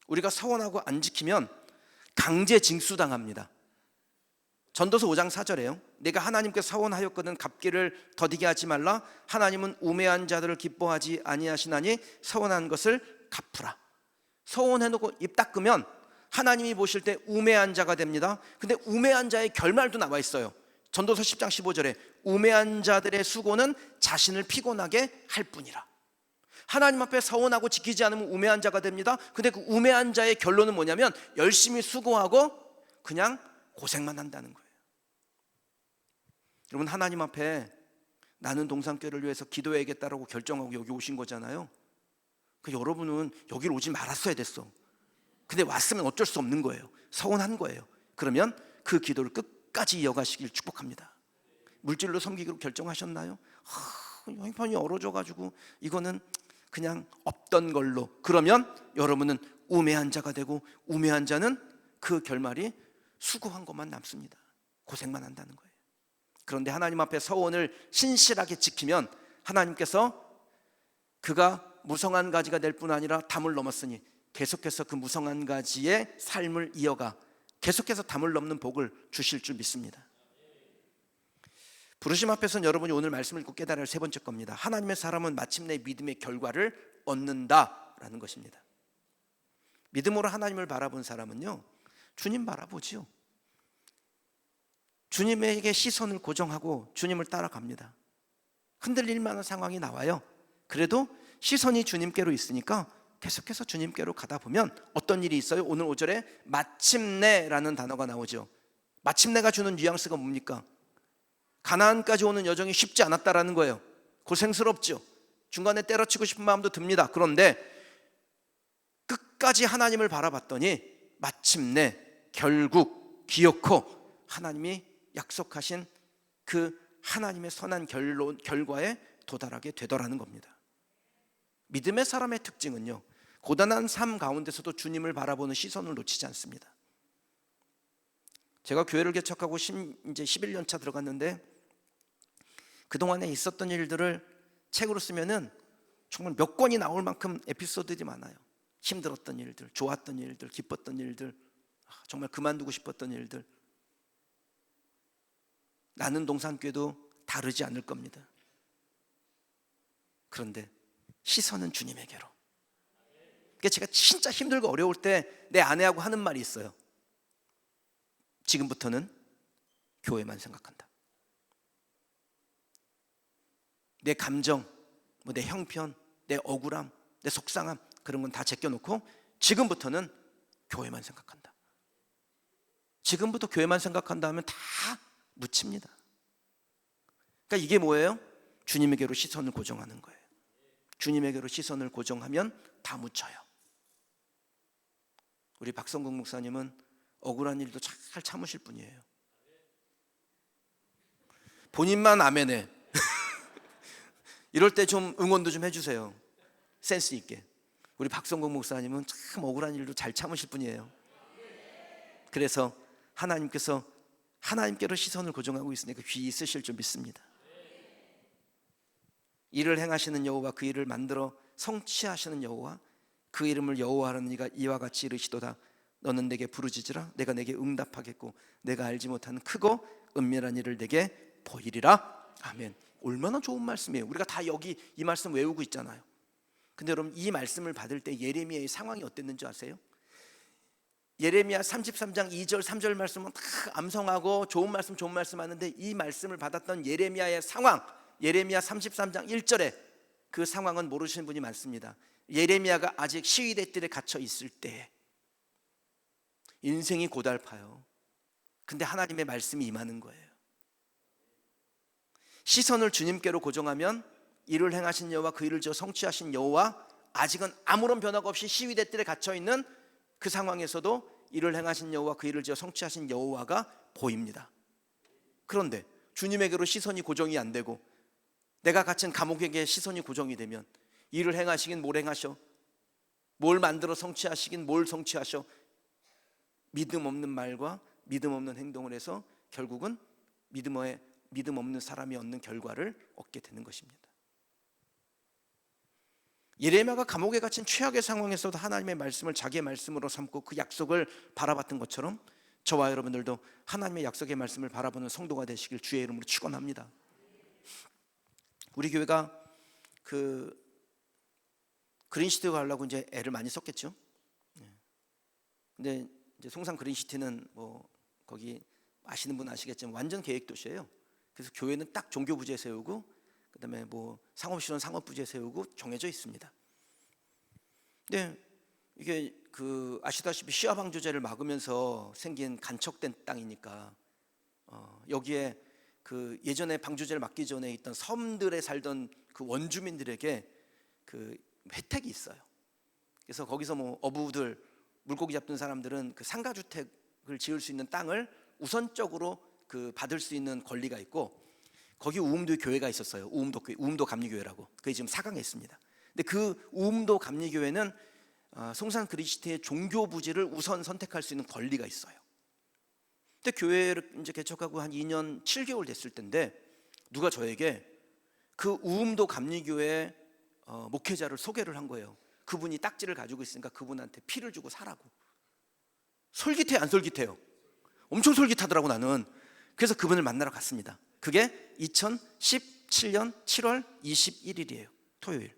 우리가 서원하고 안 지키면 강제 징수당합니다. 전도서 5장 4절에요. 내가 하나님께 서원하였거든 갚기를 더디게 하지 말라. 하나님은 우매한 자들을 기뻐하지 아니하시나니 서원한 것을 갚으라. 서원해놓고 입 닦으면 하나님이 보실 때 우매한 자가 됩니다. 근데 우매한 자의 결말도 나와 있어요. 전도서 10장 15절에 우매한 자들의 수고는 자신을 피곤하게 할 뿐이라. 하나님 앞에 서원하고 지키지 않으면 우매한 자가 됩니다. 근데 그 우매한 자의 결론은 뭐냐면 열심히 수고하고 그냥 고생만 한다는 거예요. 여러분, 하나님 앞에 나는 동산교회를 위해서 기도해야겠다라고 결정하고 여기 오신 거잖아요. 여러분은 여기를 오지 말았어야 됐어. 근데 왔으면 어쩔 수 없는 거예요. 서운한 거예요. 그러면 그 기도를 끝까지 이어가시길 축복합니다. 물질로 섬기기로 결정하셨나요? 형편이 얼어져가지고 이거는 그냥 없던 걸로, 그러면 여러분은 우매한 자가 되고, 우매한 자는 그 결말이 수고한 것만 남습니다. 고생만 한다는 거예요. 그런데 하나님 앞에 서원을 신실하게 지키면 하나님께서 그가 무성한 가지가 될 뿐 아니라 담을 넘었으니 계속해서 그 무성한 가지의 삶을 이어가 계속해서 담을 넘는 복을 주실 줄 믿습니다. 부르심 앞에서는 여러분이 오늘 말씀을 읽고 깨달아야 할 세 번째 겁니다. 하나님의 사람은 마침내 믿음의 결과를 얻는다라는 것입니다. 믿음으로 하나님을 바라본 사람은요, 주님 바라보지요. 주님에게 시선을 고정하고 주님을 따라갑니다. 흔들릴 만한 상황이 나와요. 그래도 시선이 주님께로 있으니까 계속해서 주님께로 가다 보면 어떤 일이 있어요? 오늘 5절에 마침내라는 단어가 나오죠. 마침내가 주는 뉘앙스가 뭡니까? 가나안까지 오는 여정이 쉽지 않았다라는 거예요. 고생스럽죠. 중간에 때려치고 싶은 마음도 듭니다. 그런데 끝까지 하나님을 바라봤더니 마침내 결국 기어코 하나님이 약속하신 그 하나님의 선한 결과에 도달하게 되더라는 겁니다. 믿음의 사람의 특징은요, 고단한 삶 가운데서도 주님을 바라보는 시선을 놓치지 않습니다. 제가 교회를 개척하고 이제 11년 차 들어갔는데 그동안에 있었던 일들을 책으로 쓰면은 정말 몇 권이 나올 만큼 에피소드들이 많아요. 힘들었던 일들, 좋았던 일들, 기뻤던 일들, 정말 그만두고 싶었던 일들. 나는 동산교회도 다르지 않을 겁니다. 그런데 시선은 주님에게로. 그러니까 제가 진짜 힘들고 어려울 때 내 아내하고 하는 말이 있어요. 지금부터는 교회만 생각한다. 내 감정, 내 형편, 내 억울함, 내 속상함, 그런 건 다 제껴놓고 지금부터는 교회만 생각한다. 지금부터 교회만 생각한다 하면 다 묻힙니다. 그러니까 이게 뭐예요? 주님에게로 시선을 고정하는 거예요. 주님에게로 시선을 고정하면 다 묻혀요. 우리 박성국 목사님은 억울한 일도 잘 참으실 분이에요. 본인만 아멘해. 이럴 때 좀 응원도 좀 해주세요. 센스 있게. 우리 박성국 목사님은 참 억울한 일도 잘 참으실 분이에요. 그래서 하나님께서 하나님께로 시선을 고정하고 있으니까 귀 있으실 줄 믿습니다. 일을 행하시는 여호와, 그 일을 만들어 성취하시는 여호와, 그 이름을 여호와라는 이가 이와 같이 이르시도다. 너는 내게 부르짖으라. 내가 내게 응답하겠고 내가 알지 못하는 크고 은밀한 일을 내게 보이리라. 아멘. 얼마나 좋은 말씀이에요. 우리가 다 여기 이 말씀 외우고 있잖아요. 근데 여러분, 이 말씀을 받을 때 예레미야의 상황이 어땠는지 아세요? 예레미야 33장 2절 3절 말씀은 다 암송하고 좋은 말씀 하는데, 이 말씀을 받았던 예레미야의 상황, 예레미야 33장 1절에 그 상황은 모르시는 분이 많습니다. 예레미야가 아직 시위대 뜰에 갇혀 있을 때 인생이 고달파요. 근데 하나님의 말씀이 임하는 거예요. 시선을 주님께로 고정하면 일을 행하신 여호와, 그 일을 지어 성취하신 여호와, 아직은 아무런 변화가 없이 시위대 뜰에 갇혀 있는 그 상황에서도 일을 행하신 여호와, 그 일을 지어 성취하신 여호와가 보입니다. 그런데 주님에게로 시선이 고정이 안 되고 내가 갇힌 감옥에게 시선이 고정이 되면 일을 행하시긴 뭘 행하셔? 뭘 만들어 성취하시긴 뭘 성취하셔? 믿음 없는 말과 믿음 없는 행동을 해서 결국은 믿음 없는 사람이 얻는 결과를 얻게 되는 것입니다. 예레미야가 감옥에 갇힌 최악의 상황에서도 하나님의 말씀을 자기의 말씀으로 삼고 그 약속을 바라봤던 것처럼 저와 여러분들도 하나님의 약속의 말씀을 바라보는 성도가 되시길 주의 이름으로 축원합니다. 우리 교회가 그 그린시티 가려고 이제 애를 많이 썼겠죠. 근데 이제 송산 그린시티는 뭐 거기 아시는 분 아시겠지만 완전 계획 도시예요. 그래서 교회는 딱 종교 부지에 세우고 그다음에 뭐 상업실은 상업 부지에 세우고 정해져 있습니다. 근데 이게 그 아시다시피 시화 방조제를 막으면서 생긴 간척된 땅이니까 여기에 그 예전에 방조제를 막기 전에 있던 섬들에 살던 그 원주민들에게 그 혜택이 있어요. 그래서 거기서 뭐 어부들 물고기 잡던 사람들은 그 상가주택을 지을 수 있는 땅을 우선적으로 그 받을 수 있는 권리가 있고, 거기 우음도에 교회가 있었어요. 우음도 감리교회라고. 그게 지금 사강에 있습니다. 근데 그 우음도 감리교회는 송산 그리스도의 종교 부지를 우선 선택할 수 있는 권리가 있어요. 근데 교회를 이제 개척하고 한 2년 7개월 됐을 텐데 누가 저에게 그 우음도 감리교회 목회자를 소개를 한 거예요. 그분이 딱지를 가지고 있으니까 그분한테 피를 주고 사라고. 솔깃해 안 솔깃해요? 엄청 솔깃하더라고 나는. 그래서 그분을 만나러 갔습니다. 그게 2017년 7월 21일이에요 토요일.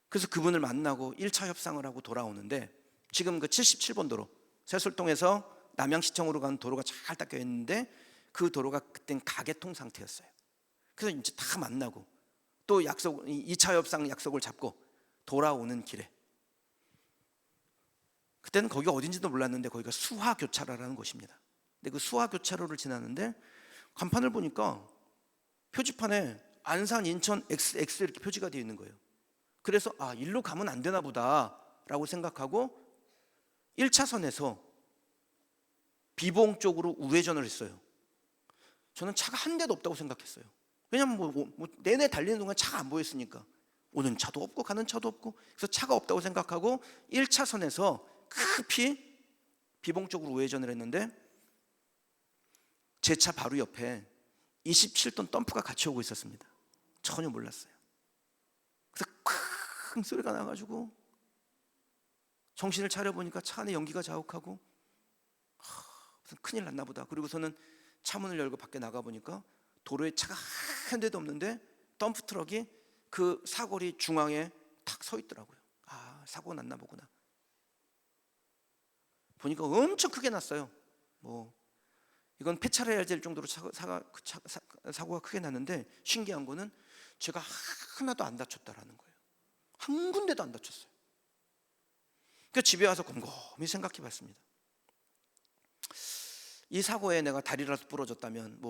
그래서 그분을 만나고 1차 협상을 하고 돌아오는데, 지금 그 77번 도로 세솔동에서 남양시청으로 가는 도로가 잘 닦여 있는데, 그 도로가 그땐 가개통 상태였어요. 그래서 이제 다 만나고 또 2차 협상 약속을 잡고 돌아오는 길에, 그때는 거기가 어딘지도 몰랐는데 거기가 수화교차로라는 곳입니다. 근데 그 수화교차로를 지나는데 간판을 보니까 표지판에 안산, 인천, XX 이렇게 표지가 되어 있는 거예요. 그래서 일로 가면 안 되나 보다 라고 생각하고 1차선에서 비봉 쪽으로 우회전을 했어요. 저는 차가 한 대도 없다고 생각했어요. 왜냐면 내내 달리는 동안 차가 안 보였으니까. 오는 차도 없고 가는 차도 없고, 그래서 차가 없다고 생각하고 1차선에서 급히 비봉 쪽으로 우회전을 했는데, 제 차 바로 옆에 27톤 덤프가 같이 오고 있었습니다. 전혀 몰랐어요. 그래서 큰 소리가 나가지고 정신을 차려보니까 차 안에 연기가 자욱하고, 무슨 큰일 났나 보다. 그리고서는 차문을 열고 밖에 나가보니까 도로에 차가 한 대도 없는데 덤프 트럭이 그 사거리 중앙에 탁 서 있더라고요. 사고가 났나 보구나. 보니까 엄청 크게 났어요. 이건 폐차해야 될 정도로 사고가 크게 났는데, 신기한 거는 제가 하나도 안 다쳤다라는 거예요. 한 군데도 안 다쳤어요. 그래서 집에 와서 곰곰이 생각해 봤습니다. 이 사고에 내가 다리라도 부러졌다면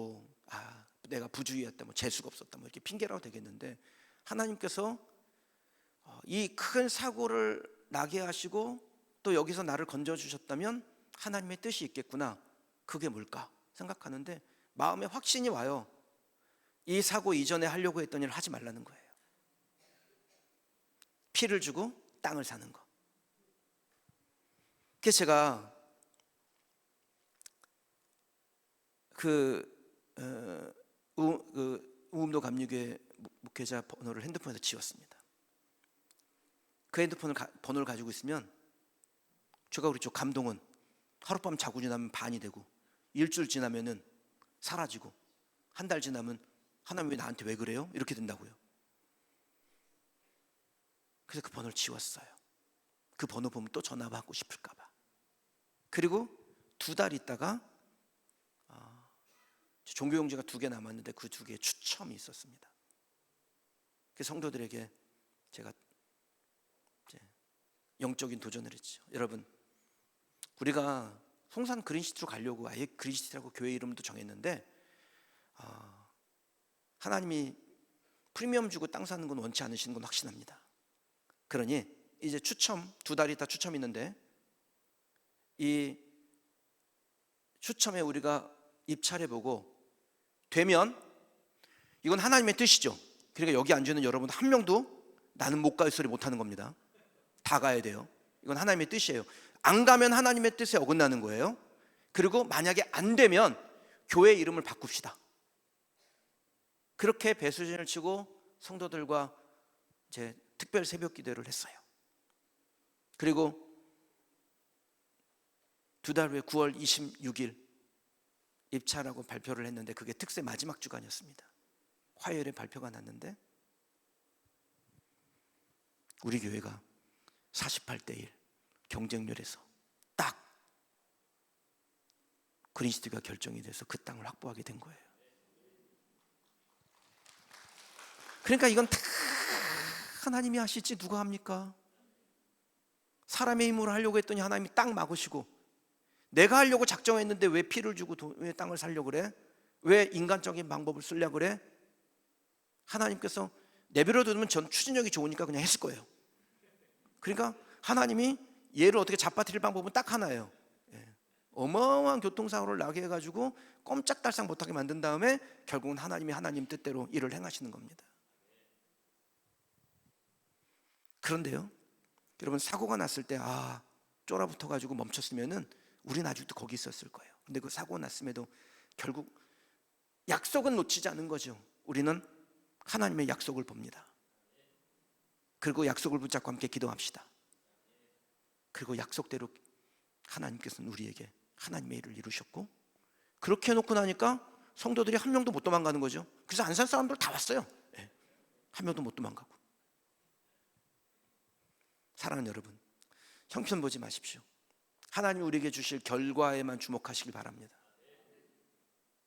내가 부주의했다, 재수가 없었다, 이렇게 핑계라도 되겠는데, 하나님께서 이 큰 사고를 나게 하시고 또 여기서 나를 건져주셨다면 하나님의 뜻이 있겠구나. 그게 뭘까 생각하는데 마음에 확신이 와요. 이 사고 이전에 하려고 했던 일을 하지 말라는 거예요. 피를 주고 땅을 사는 거. 그래서 제가 우음도 감리교회 목회자 번호를 핸드폰에서 지웠습니다. 그 핸드폰을 번호를 가지고 있으면 제가 그랬죠. 감동은 하룻밤 자고 지나면 반이 되고, 일주일 지나면은 사라지고, 한 달 지나면 하나님 나한테 왜 그래요? 이렇게 된다고요. 그래서 그 번호를 지웠어요. 그 번호 보면 또 전화 받고 싶을까 봐. 그리고 2달 있다가 종교용지가 2개 남았는데 그 2개에 추첨이 있었습니다. 그 성도들에게 제가 영적인 도전을 했죠. 여러분, 우리가 송산 그린시티로 가려고 아예 그린시티라고 교회 이름도 정했는데, 하나님이 프리미엄 주고 땅 사는 건 원치 않으시는 건 확신합니다. 그러니 이제 추첨 2달 있다 추첨이 있는데, 이 추첨에 우리가 입찰해 보고 되면 이건 하나님의 뜻이죠. 그러니까 여기 앉아있는 여러분 한 명도 나는 못 갈 소리 못 하는 겁니다. 다 가야 돼요. 이건 하나님의 뜻이에요. 안 가면 하나님의 뜻에 어긋나는 거예요. 그리고 만약에 안 되면 교회 이름을 바꿉시다. 그렇게 배수진을 치고 성도들과 이제 특별 새벽 기도를 했어요. 그리고 2달 후에 9월 26일 입찰하고 발표를 했는데, 그게 특세 마지막 주간이었습니다. 화요일에 발표가 났는데 우리 교회가 48대 1 경쟁률에서 딱 그린시티가 결정이 돼서 그 땅을 확보하게 된 거예요. 그러니까 이건 다 하나님이 하시지 누가 합니까? 사람의 힘으로 하려고 했더니 하나님이 땅 막으시고, 내가 하려고 작정했는데 왜 피를 주고 왜 땅을 살려고 그래? 왜 인간적인 방법을 쓰려고 그래? 하나님께서 내버려 두면 전 추진력이 좋으니까 그냥 했을 거예요. 그러니까 하나님이 얘를 어떻게 잡아뜨릴 방법은 딱 하나예요. 어마어마한 교통사고를 나게 해가지고 꼼짝달싹 못하게 만든 다음에 결국은 하나님이 하나님 뜻대로 일을 행하시는 겁니다. 그런데요, 여러분, 사고가 났을 때 쫄아붙어가지고 멈췄으면은 우린 아직도 거기 있었을 거예요. 근데 그 사고가 났음에도 결국 약속은 놓치지 않은 거죠. 우리는 하나님의 약속을 봅니다. 그리고 약속을 붙잡고 함께 기도합시다. 그리고 약속대로 하나님께서는 우리에게 하나님의 일을 이루셨고, 그렇게 해놓고 나니까 성도들이 한 명도 못 도망가는 거죠. 그래서 안산 사람들 다 왔어요. 한 명도 못 도망가고. 사랑하는 여러분, 형편 보지 마십시오. 하나님이 우리에게 주실 결과에만 주목하시길 바랍니다.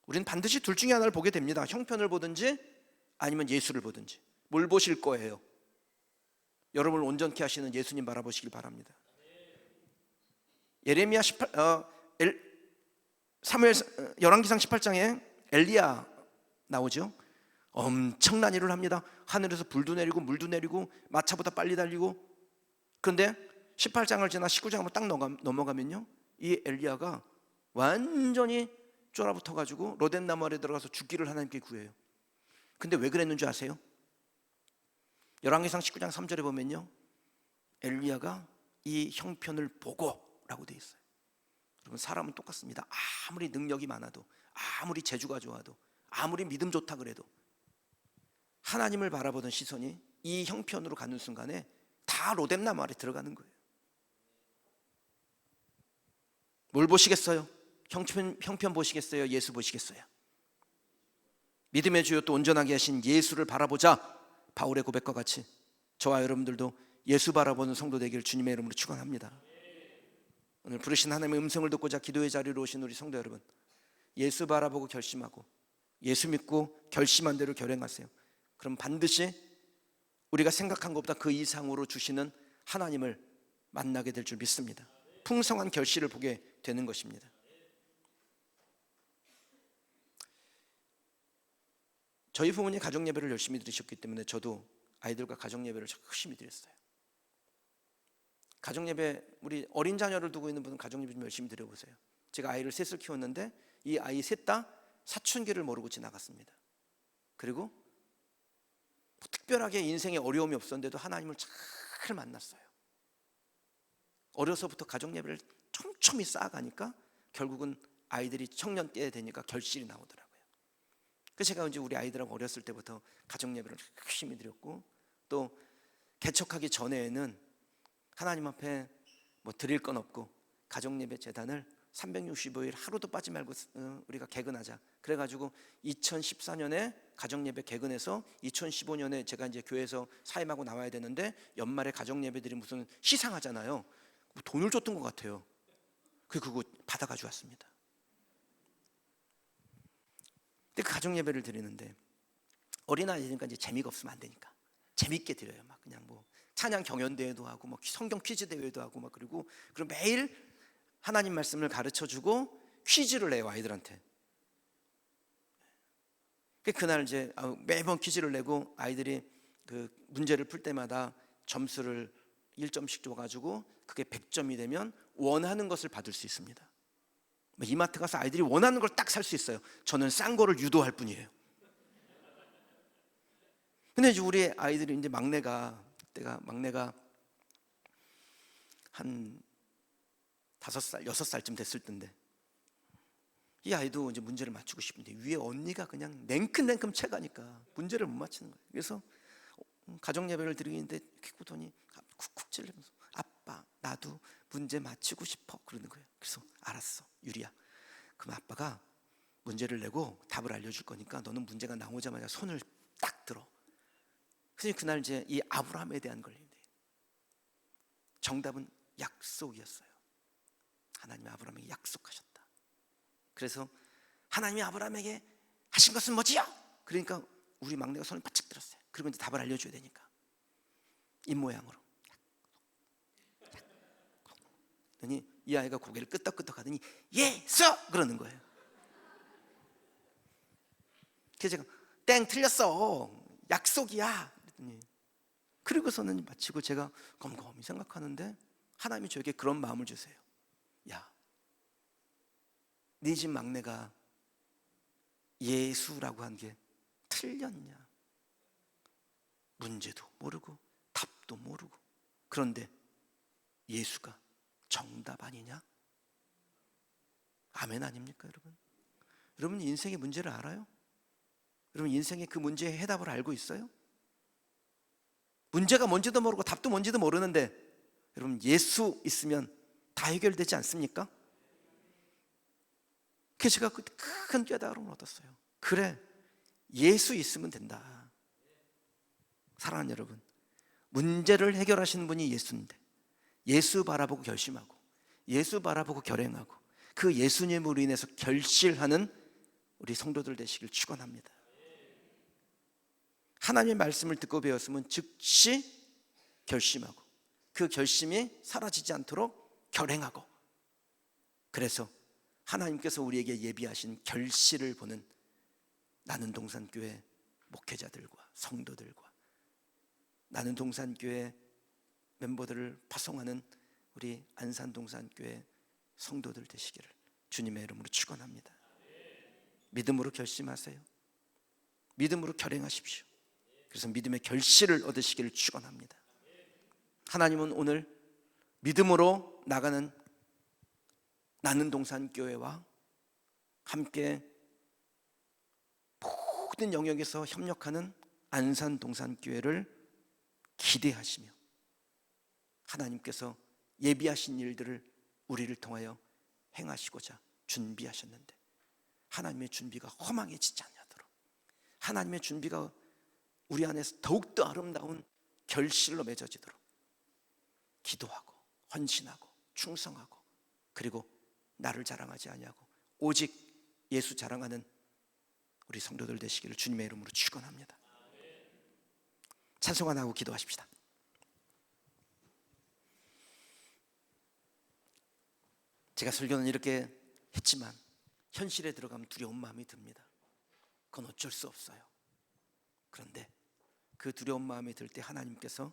우리는 반드시 둘 중에 하나를 보게 됩니다. 형편을 보든지 아니면 예수를 보든지. 뭘 보실 거예요? 여러분을 온전케 하시는 예수님 바라보시길 바랍니다. 예레미야 11기상 18장에 엘리야 나오죠. 엄청난 일을 합니다. 하늘에서 불도 내리고 물도 내리고 마차보다 빨리 달리고. 그런데 18장을 지나 19장으로 딱 넘어가면요, 이 엘리야가 완전히 쫄아붙어 가지고 로뎀 나무 아래 들어가서 죽기를 하나님께 구해요. 근데 왜 그랬는 줄 아세요? 열왕기상 19장 3절에 보면요, 엘리야가 이 형편을 보고 라고 되어 있어요. 여러분, 사람은 똑같습니다. 아무리 능력이 많아도, 아무리 재주가 좋아도, 아무리 믿음 좋다 그래도 하나님을 바라보던 시선이 이 형편으로 가는 순간에 다 로뎀 나무 아래 들어가는 거예요. 뭘 보시겠어요? 형편 보시겠어요? 예수 보시겠어요? 믿음의 주요 또 온전하게 하신 예수를 바라보자. 바울의 고백과 같이 저와 여러분들도 예수 바라보는 성도 되기를 주님의 이름으로 축원합니다. 오늘 부르신 하나님의 음성을 듣고자 기도의 자리로 오신 우리 성도 여러분, 예수 바라보고 결심하고 예수 믿고 결심한 대로 결행하세요. 그럼 반드시 우리가 생각한 것보다 그 이상으로 주시는 하나님을 만나게 될 줄 믿습니다. 풍성한 결실을 보게 되는 것입니다. 저희 부모님 가정 예배를 열심히 드리셨기 때문에 저도 아이들과 가정 예배를 열심히 드렸어요. 가정 예배, 우리 어린 자녀를 두고 있는 분은 가정 예배 좀 열심히 드려보세요. 제가 아이를 셋을 키웠는데 이 아이 셋 다 사춘기를 모르고 지나갔습니다. 그리고 특별하게 인생에 어려움이 없었는데도 하나님을 잘 만났어요. 어려서부터 가정 예배를 촘촘히 쌓아가니까 결국은 아이들이 청년 때 되니까 결실이 나오더라고요. 그래서 제가 이제 우리 아이들하고 어렸을 때부터 가정 예배를 열심히 드렸고, 또 개척하기 전에는 하나님 앞에 뭐 드릴 건 없고 가정 예배 재단을 365일 하루도 빠지 말고 우리가 개근하자. 그래가지고 2014년에 가정 예배 개근해서 2015년에 제가 이제 교회에서 사임하고 나와야 되는데 연말에 가정 예배들이 무슨 시상하잖아요. 뭐 돈을 줬던 것 같아요. 그거 받아가지고 왔습니다. 근데 그 가정 예배를 드리는데 어린아이니까 이제 재미가 없으면 안 되니까 재밌게 드려요. 막 그냥 뭐 찬양 경연 대회도 하고 뭐 성경 퀴즈 대회도 하고 막 그리고 매일 하나님 말씀을 가르쳐 주고 퀴즈를 내요, 아이들한테. 그날 이제 매번 퀴즈를 내고 아이들이 그 문제를 풀 때마다 점수를 1점씩 줘가지고 그게 100점이 되면 원하는 것을 받을 수 있습니다. 이마트 가서 아이들이 원하는 걸 딱 살 수 있어요. 저는 싼 거를 유도할 뿐이에요. 근데 이제 우리 아이들이 이제 막내가 한 5살, 6살쯤 됐을 텐데 이 아이도 이제 문제를 맞추고 싶은데 위에 언니가 그냥 냉큼냉큼 채가니까 문제를 못 맞추는 거예요. 그래서 가정 예배를 드리는데 이렇게 보더니 쿡쿡 찔리면서 아빠 나도 문제 맞추고 싶어 그러는 거예요. 그래서 알았어 유리야, 그럼 아빠가 문제를 내고 답을 알려줄 거니까 너는 문제가 나오자마자 손을 딱 들어. 그래서 그날 이제 이 아브라함에 대한 걸린데 정답은 약속이었어요. 하나님이 아브라함에게 약속하셨다. 그래서 하나님이 아브라함에게 하신 것은 뭐지요? 그러니까 우리 막내가 손을 바짝 들었어요. 그리고 이제 답을 알려줘야 되니까 입모양으로 그러니 이 아이가 고개를 끄덕끄덕 하더니 예수! 그러는 거예요. 그래서 제가 땡 틀렸어 약속이야 그랬더니, 그리고서는 마치고 제가 곰곰이 생각하는데 하나님이 저에게 그런 마음을 주세요. 야, 네 집 막내가 예수라고 한 게 틀렸냐? 문제도 모르고 답도 모르고 그런데 예수가 정답 아니냐? 아멘 아닙니까 여러분? 여러분 인생의 문제를 알아요? 여러분, 인생의 그 문제의 해답을 알고 있어요? 문제가 뭔지도 모르고 답도 뭔지도 모르는데 여러분, 예수 있으면 다 해결되지 않습니까? 그래서 제가 큰 깨달음을 얻었어요. 그래, 예수 있으면 된다. 사랑하는 여러분, 문제를 해결하시는 분이 예수인데 예수 바라보고 결심하고 예수 바라보고 결행하고 그 예수님으로 인해서 결실하는 우리 성도들 되시길 축원합니다. 하나님의 말씀을 듣고 배웠으면 즉시 결심하고 그 결심이 사라지지 않도록 결행하고, 그래서 하나님께서 우리에게 예비하신 결실을 보는 나는 동산교회 목회자들과 성도들과 나는 동산교회 멤버들을 파송하는 우리 안산동산교회 성도들 되시기를 주님의 이름으로 축원합니다. 믿음으로 결심하세요. 믿음으로 결행하십시오. 그래서 믿음의 결실을 얻으시기를 축원합니다. 하나님은 오늘 믿음으로 나가는 나는 동산교회와 함께 모든 영역에서 협력하는 안산동산교회를 기대하시며 하나님께서 예비하신 일들을 우리를 통하여 행하시고자 준비하셨는데 하나님의 준비가 허망해지지 않도록, 하나님의 준비가 우리 안에서 더욱더 아름다운 결실로 맺어지도록 기도하고 헌신하고 충성하고, 그리고 나를 자랑하지 아니하고 오직 예수 자랑하는 우리 성도들 되시기를 주님의 이름으로 축원합니다. 찬송 하나 하고 기도하십시다. 제가 설교는 이렇게 했지만 현실에 들어가면 두려운 마음이 듭니다. 그건 어쩔 수 없어요. 그런데 그 두려운 마음이 들 때 하나님께서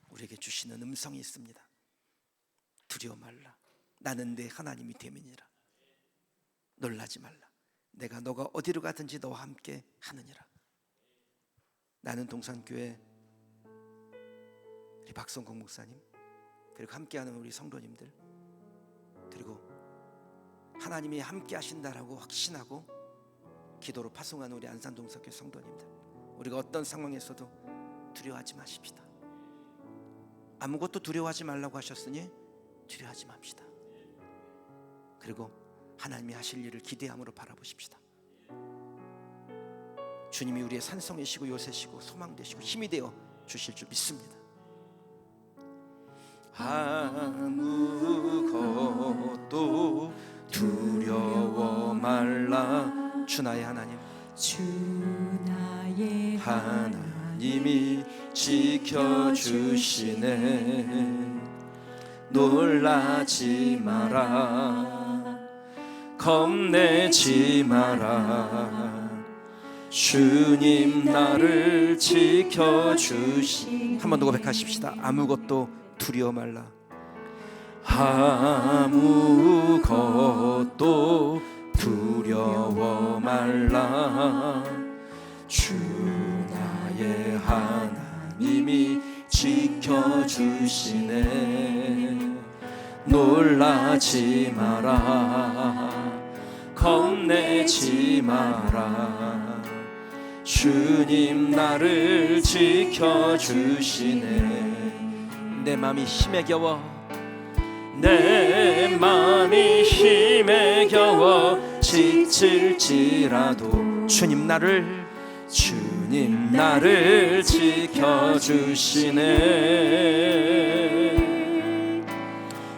우리에게 주시는 음성이 있습니다. 두려워 말라. 나는 내 하나님이 됨이니라. 놀라지 말라. 내가 너가 어디로 가든지 너와 함께 하느니라. 나는 동산교회 우리 박성국 목사님, 그리고 함께하는 우리 성도님들, 그리고 하나님이 함께 하신다라고 확신하고 기도로 파송하는 우리 안산동산교회 성도님들, 우리가 어떤 상황에서도 두려워하지 마십시다. 아무것도 두려워하지 말라고 하셨으니 두려워하지 맙시다. 그리고 하나님이 하실 일을 기대함으로 바라보십시다. 주님이 우리의 산성이시고 요새시고 소망되시고 힘이 되어 주실 줄 믿습니다. 아무것도 두려워 말라. 주 나의 하나님, 주 나의 하나님이 지켜주시네. 놀라지 마라, 겁내지 마라. 주님 나를 지켜주시. 한 번 더 고백하십시다. 아무것도 두려워 말라. 아무것도 두려워 말라. 주 나의 하나님이 지켜주시네. 놀라지 마라, 겁내지 마라. 주님 나를 지켜주시네. 내 맘이 힘에 겨워, 내 맘이 힘에 겨워 지칠지라도 주님 나를 지켜주시네.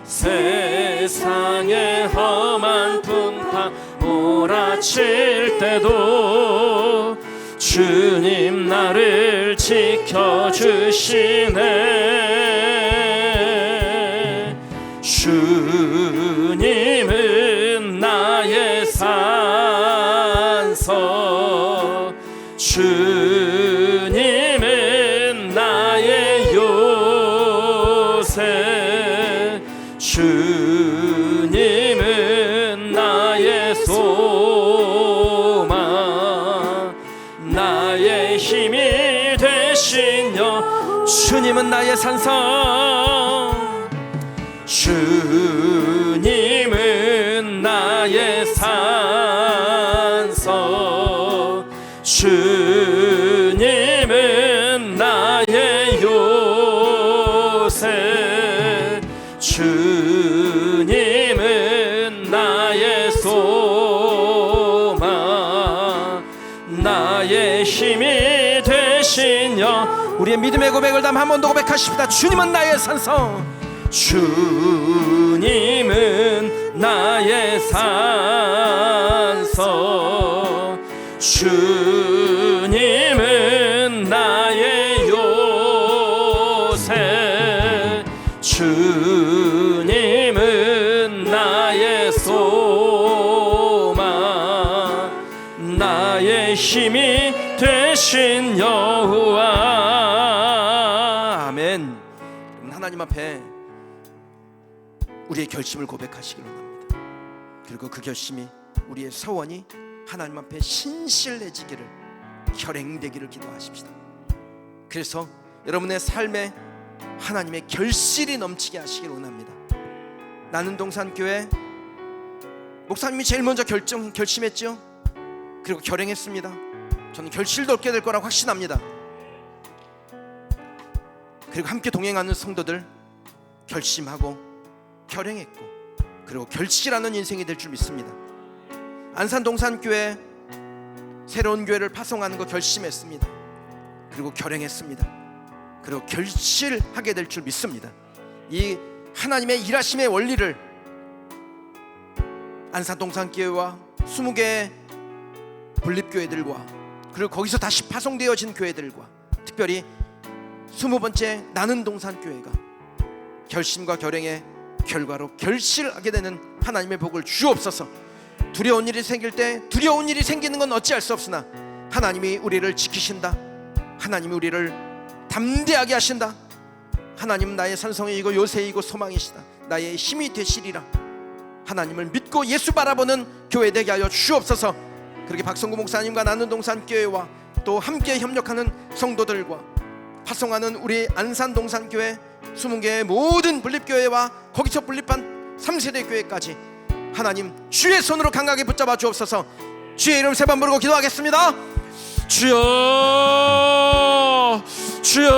세상의 험한 풍파 몰아칠 때도 주님 나를 지켜주시네. 주님은 나의 산성, 주님은 나의 요새, 주님은 나의 소망, 나의 힘이 되시며. 주님은 나의 산성, 주님은 나의 산성, 주님은 주님은 나의 요새, 주님은 나의 소망, 나의 힘이 되신 여. 우리의 믿음의 고백을 다음 한 번 더 고백하십니다. 주님은 나의 산성, 주님은 나의 산성, 주님은 나의 요새, 주님은 나의 소망, 나의 힘이 되신 여호와. 아멘. 하나님 앞에 우리의 결심을 고백하시기를 원합니다. 그리고 그 결심이, 우리의 소원이 하나님 앞에 신실해지기를, 결행되기를 기도하십시다. 그래서 여러분의 삶에 하나님의 결실이 넘치게 하시기를 원합니다. 나는 동산교회 목사님이 제일 먼저 결심했죠. 그리고 결행했습니다. 저는 결실도 얻게 될 거라 확신합니다. 그리고 함께 동행하는 성도들 결심하고 결행했고, 그리고 결실하는 인생이 될 줄 믿습니다. 안산 동산교회 새로운 교회를 파송하는 거 결심했습니다. 그리고 결행했습니다. 그리고 결실하게 될 줄 믿습니다. 이 하나님의 일하심의 원리를 안산 동산교회와 20개의 분립교회들과, 그리고 거기서 다시 파송되어진 교회들과, 특별히 20번째 나는 동산교회가 결심과 결행의 결과로 결실하게 되는 하나님의 복을 주옵소서. 두려운 일이 생길 때, 두려운 일이 생기는 건 어찌할 수 없으나 하나님이 우리를 지키신다. 하나님이 우리를 담대하게 하신다. 하나님은 나의 산성이고 요새이고 소망이시다. 나의 힘이 되시리라. 하나님을 믿고 예수 바라보는 교회 되게 하여 주옵소서. 그렇게 박성구 목사님과 나는 동산교회와 또 함께 협력하는 성도들과 파송하는 우리 안산 동산교회 20개의 모든 분립교회와 거기서 분립한 3세대 교회까지 하나님 주의 손으로 강하게 붙잡아 주옵소서. 주의 이름 세 번 부르고 기도하겠습니다. 주여, 주여,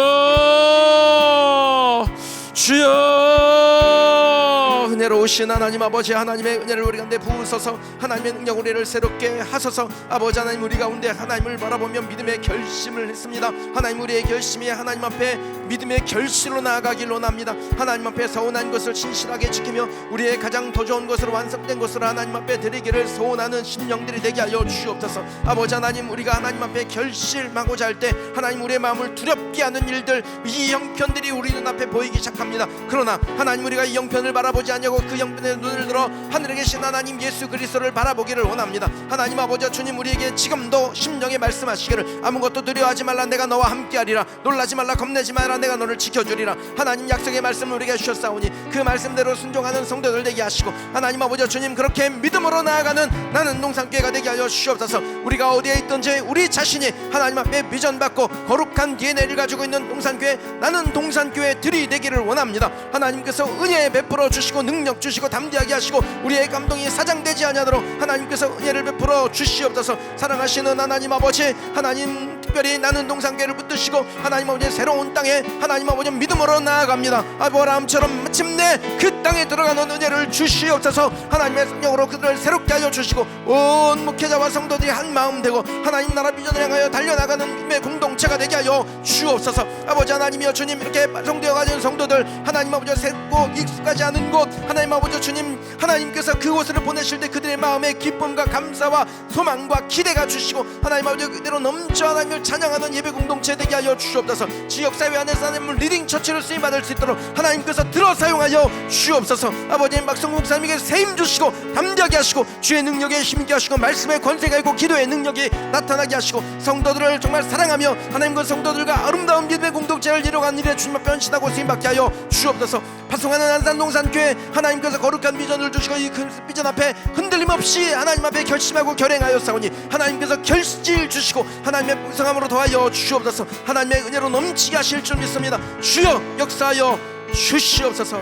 주여. 은혜로우신 하나님 아버지, 하나님의 은혜를 우리 가운데 부으소서. 하나님의 능력 우리를 새롭게 하소서. 아버지 하나님, 우리 가운데 하나님을 바라보며 믿음의 결심을 했습니다. 하나님, 우리의 결심이 하나님 앞에 믿음의 결실로 나아가길 원합니다. 하나님 앞에 서운한 것을 진실하게 지키며 우리의 가장 더 좋은 것으로 완성된 것으로 하나님 앞에 드리기를 소원하는 심령들이 되게 하여 주옵소서. 아버지 하나님, 우리가 하나님 앞에 결심하고자 할 때 하나님, 우리의 마음을 두렵게 하는 일들, 이 형편들이 우리 눈앞에 보이기 시작합니다. 그러나 하나님, 우리가 이 형편을 바라보지 않냐고 그 형편에 눈을 들어 하늘에 계신 하나님 예수 그리스도를 바라보기를 원합니다. 하나님 아버지 주님, 우리에게 지금도 심령에 말씀하시기를 아무것도 두려워하지 말라. 내가 너와 함께하리라. 놀라지 말라. 겁내지 말라. 내가 너를 지켜주리라. 하나님 약속의 말씀을 우리에게 주셨사오니 그 말씀대로 순종하는 성도들 되게 하시고, 하나님 아버지 주님, 그렇게 믿음으로 나아가는 나는 동산교회가 되게 하여 주옵소서. 우리가 어디에 있든지 우리 자신이 하나님 앞에 비전받고 거룩한 DNA를 가지고 있는 동산교회, 나는 동산교회들이 되기를 원합니다. 하나님께서 은혜 베풀어 주시고 능력 주시고 담대하게 하시고 우리의 감동이 사장되지 아니하도록 하나님께서 은혜를 베풀어 주시옵소서. 사랑하시는 하나님 아버지, 하나님 특별히 나는 동산교회를 붙드시고 하나님 아버지 새로운 땅에 하나님 아버지 믿음으로 나아갑니다. 아브라함처럼 마침내 그 땅에 들어가는 은혜를 주시옵소서. 하나님의 성령으로 그들을 새롭게 하여 주시고 온 목회자와 성도들이 한 마음 되고 하나님 나라 비전을 향하여 달려나가는 믿음의 공동체가 되게 하여 주옵소서. 아버지 하나님이여 주님, 이렇게 파송되어 가는 성도들 하나님 아버지 새롭고 익숙하지 않은 곳 하나님 아버지 주님, 하나님께서 그곳을 보내실 때 그들의 마음에 기쁨과 감사와 소망과 기대가 주시고 하나님 아버지 그대로 넘쳐 하나님을 찬양하는 예배 공동체 되게 하여 주옵소서. 지역사회 안에서 하나님을 리딩 처치를 쓰임받을 수 있도록 하나님께서 들어 사용하여 주옵소서. 아버지 박성국 목사님에게 세임 주시고 담대하게 하시고 주의 능력에 힘있게 하시고 말씀의 권세가 있고 기도의 능력이 나타나게 하시고 성도들을 정말 사랑하며 하나님 그 성도들과 아름다운 믿음의 공동체를 이뤄가는 일에 주님 앞에 헌신하고 쓰임받게 하여 주옵소서. 파송하는 안산 동산교회 하나님께서 거룩한 비전을 주시고 이 큰 비전 앞에 흔들림 없이 하나님 앞에 결심하고 결행하여 싸우니 하나님께서 결실 주시고 하나님의 풍성함으로 더하여 주옵소서. 하나님의 은혜로 넘치게 하실 줄 믿습니다. 주여 역사하여 주시옵소서.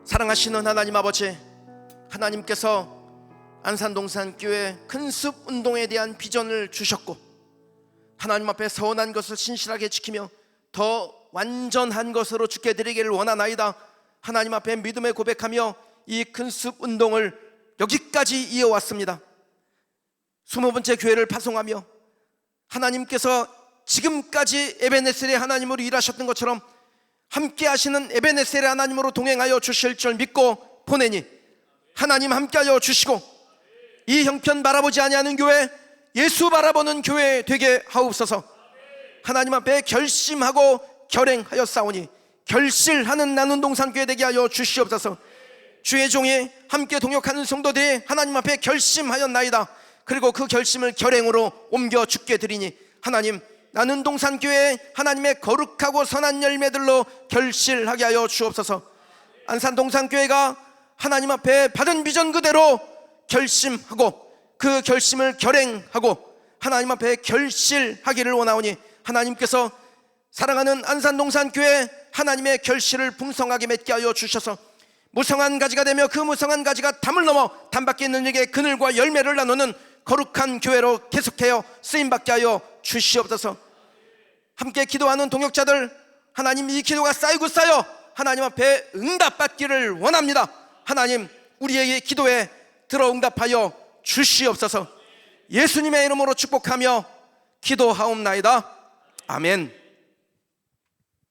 사랑하시는 하나님 아버지, 하나님께서 안산동산교회 큰숲 운동에 대한 비전을 주셨고, 하나님 앞에 서원한 것을 신실하게 지키며 더 완전한 것으로 주께 드리기를 원하나이다. 하나님 앞에 믿음의 고백하며 이 큰숲 운동을 여기까지 이어왔습니다. 20번째 교회를 파송하며 하나님께서 지금까지 에베네셀의 하나님으로 일하셨던 것처럼 함께 하시는 에베네셀의 하나님으로 동행하여 주실 줄 믿고 보내니 하나님 함께하여 주시고, 이 형편 바라보지 아니하는 교회, 예수 바라보는 교회 되게 하옵소서. 하나님 앞에 결심하고 결행하여 싸우니 결실하는 나눔동산교회 되게 하여 주시옵소서. 주의 종이 함께 동역하는 성도들이 하나님 앞에 결심하였나이다. 그리고 그 결심을 결행으로 옮겨 주께 드리니 하나님, 나눔동산교회 하나님의 거룩하고 선한 열매들로 결실하게 하여 주옵소서. 안산동산교회가 하나님 앞에 받은 비전 그대로 결심하고 그 결심을 결행하고 하나님 앞에 결실하기를 원하오니 하나님께서 사랑하는 안산동산교회 하나님의 결실을 풍성하게 맺게 하여 주셔서 무성한 가지가 되며 그 무성한 가지가 담을 넘어 담밖에 있는 이에게 그늘과 열매를 나누는 거룩한 교회로 계속하여 쓰임받게 하여 주시옵소서. 함께 기도하는 동역자들, 하나님 이 기도가 쌓이고 쌓여 하나님 앞에 응답받기를 원합니다. 하나님, 우리의 기도에 들어 응답하여 주시옵소서. 예수님의 이름으로 축복하며 기도하옵나이다. 아멘.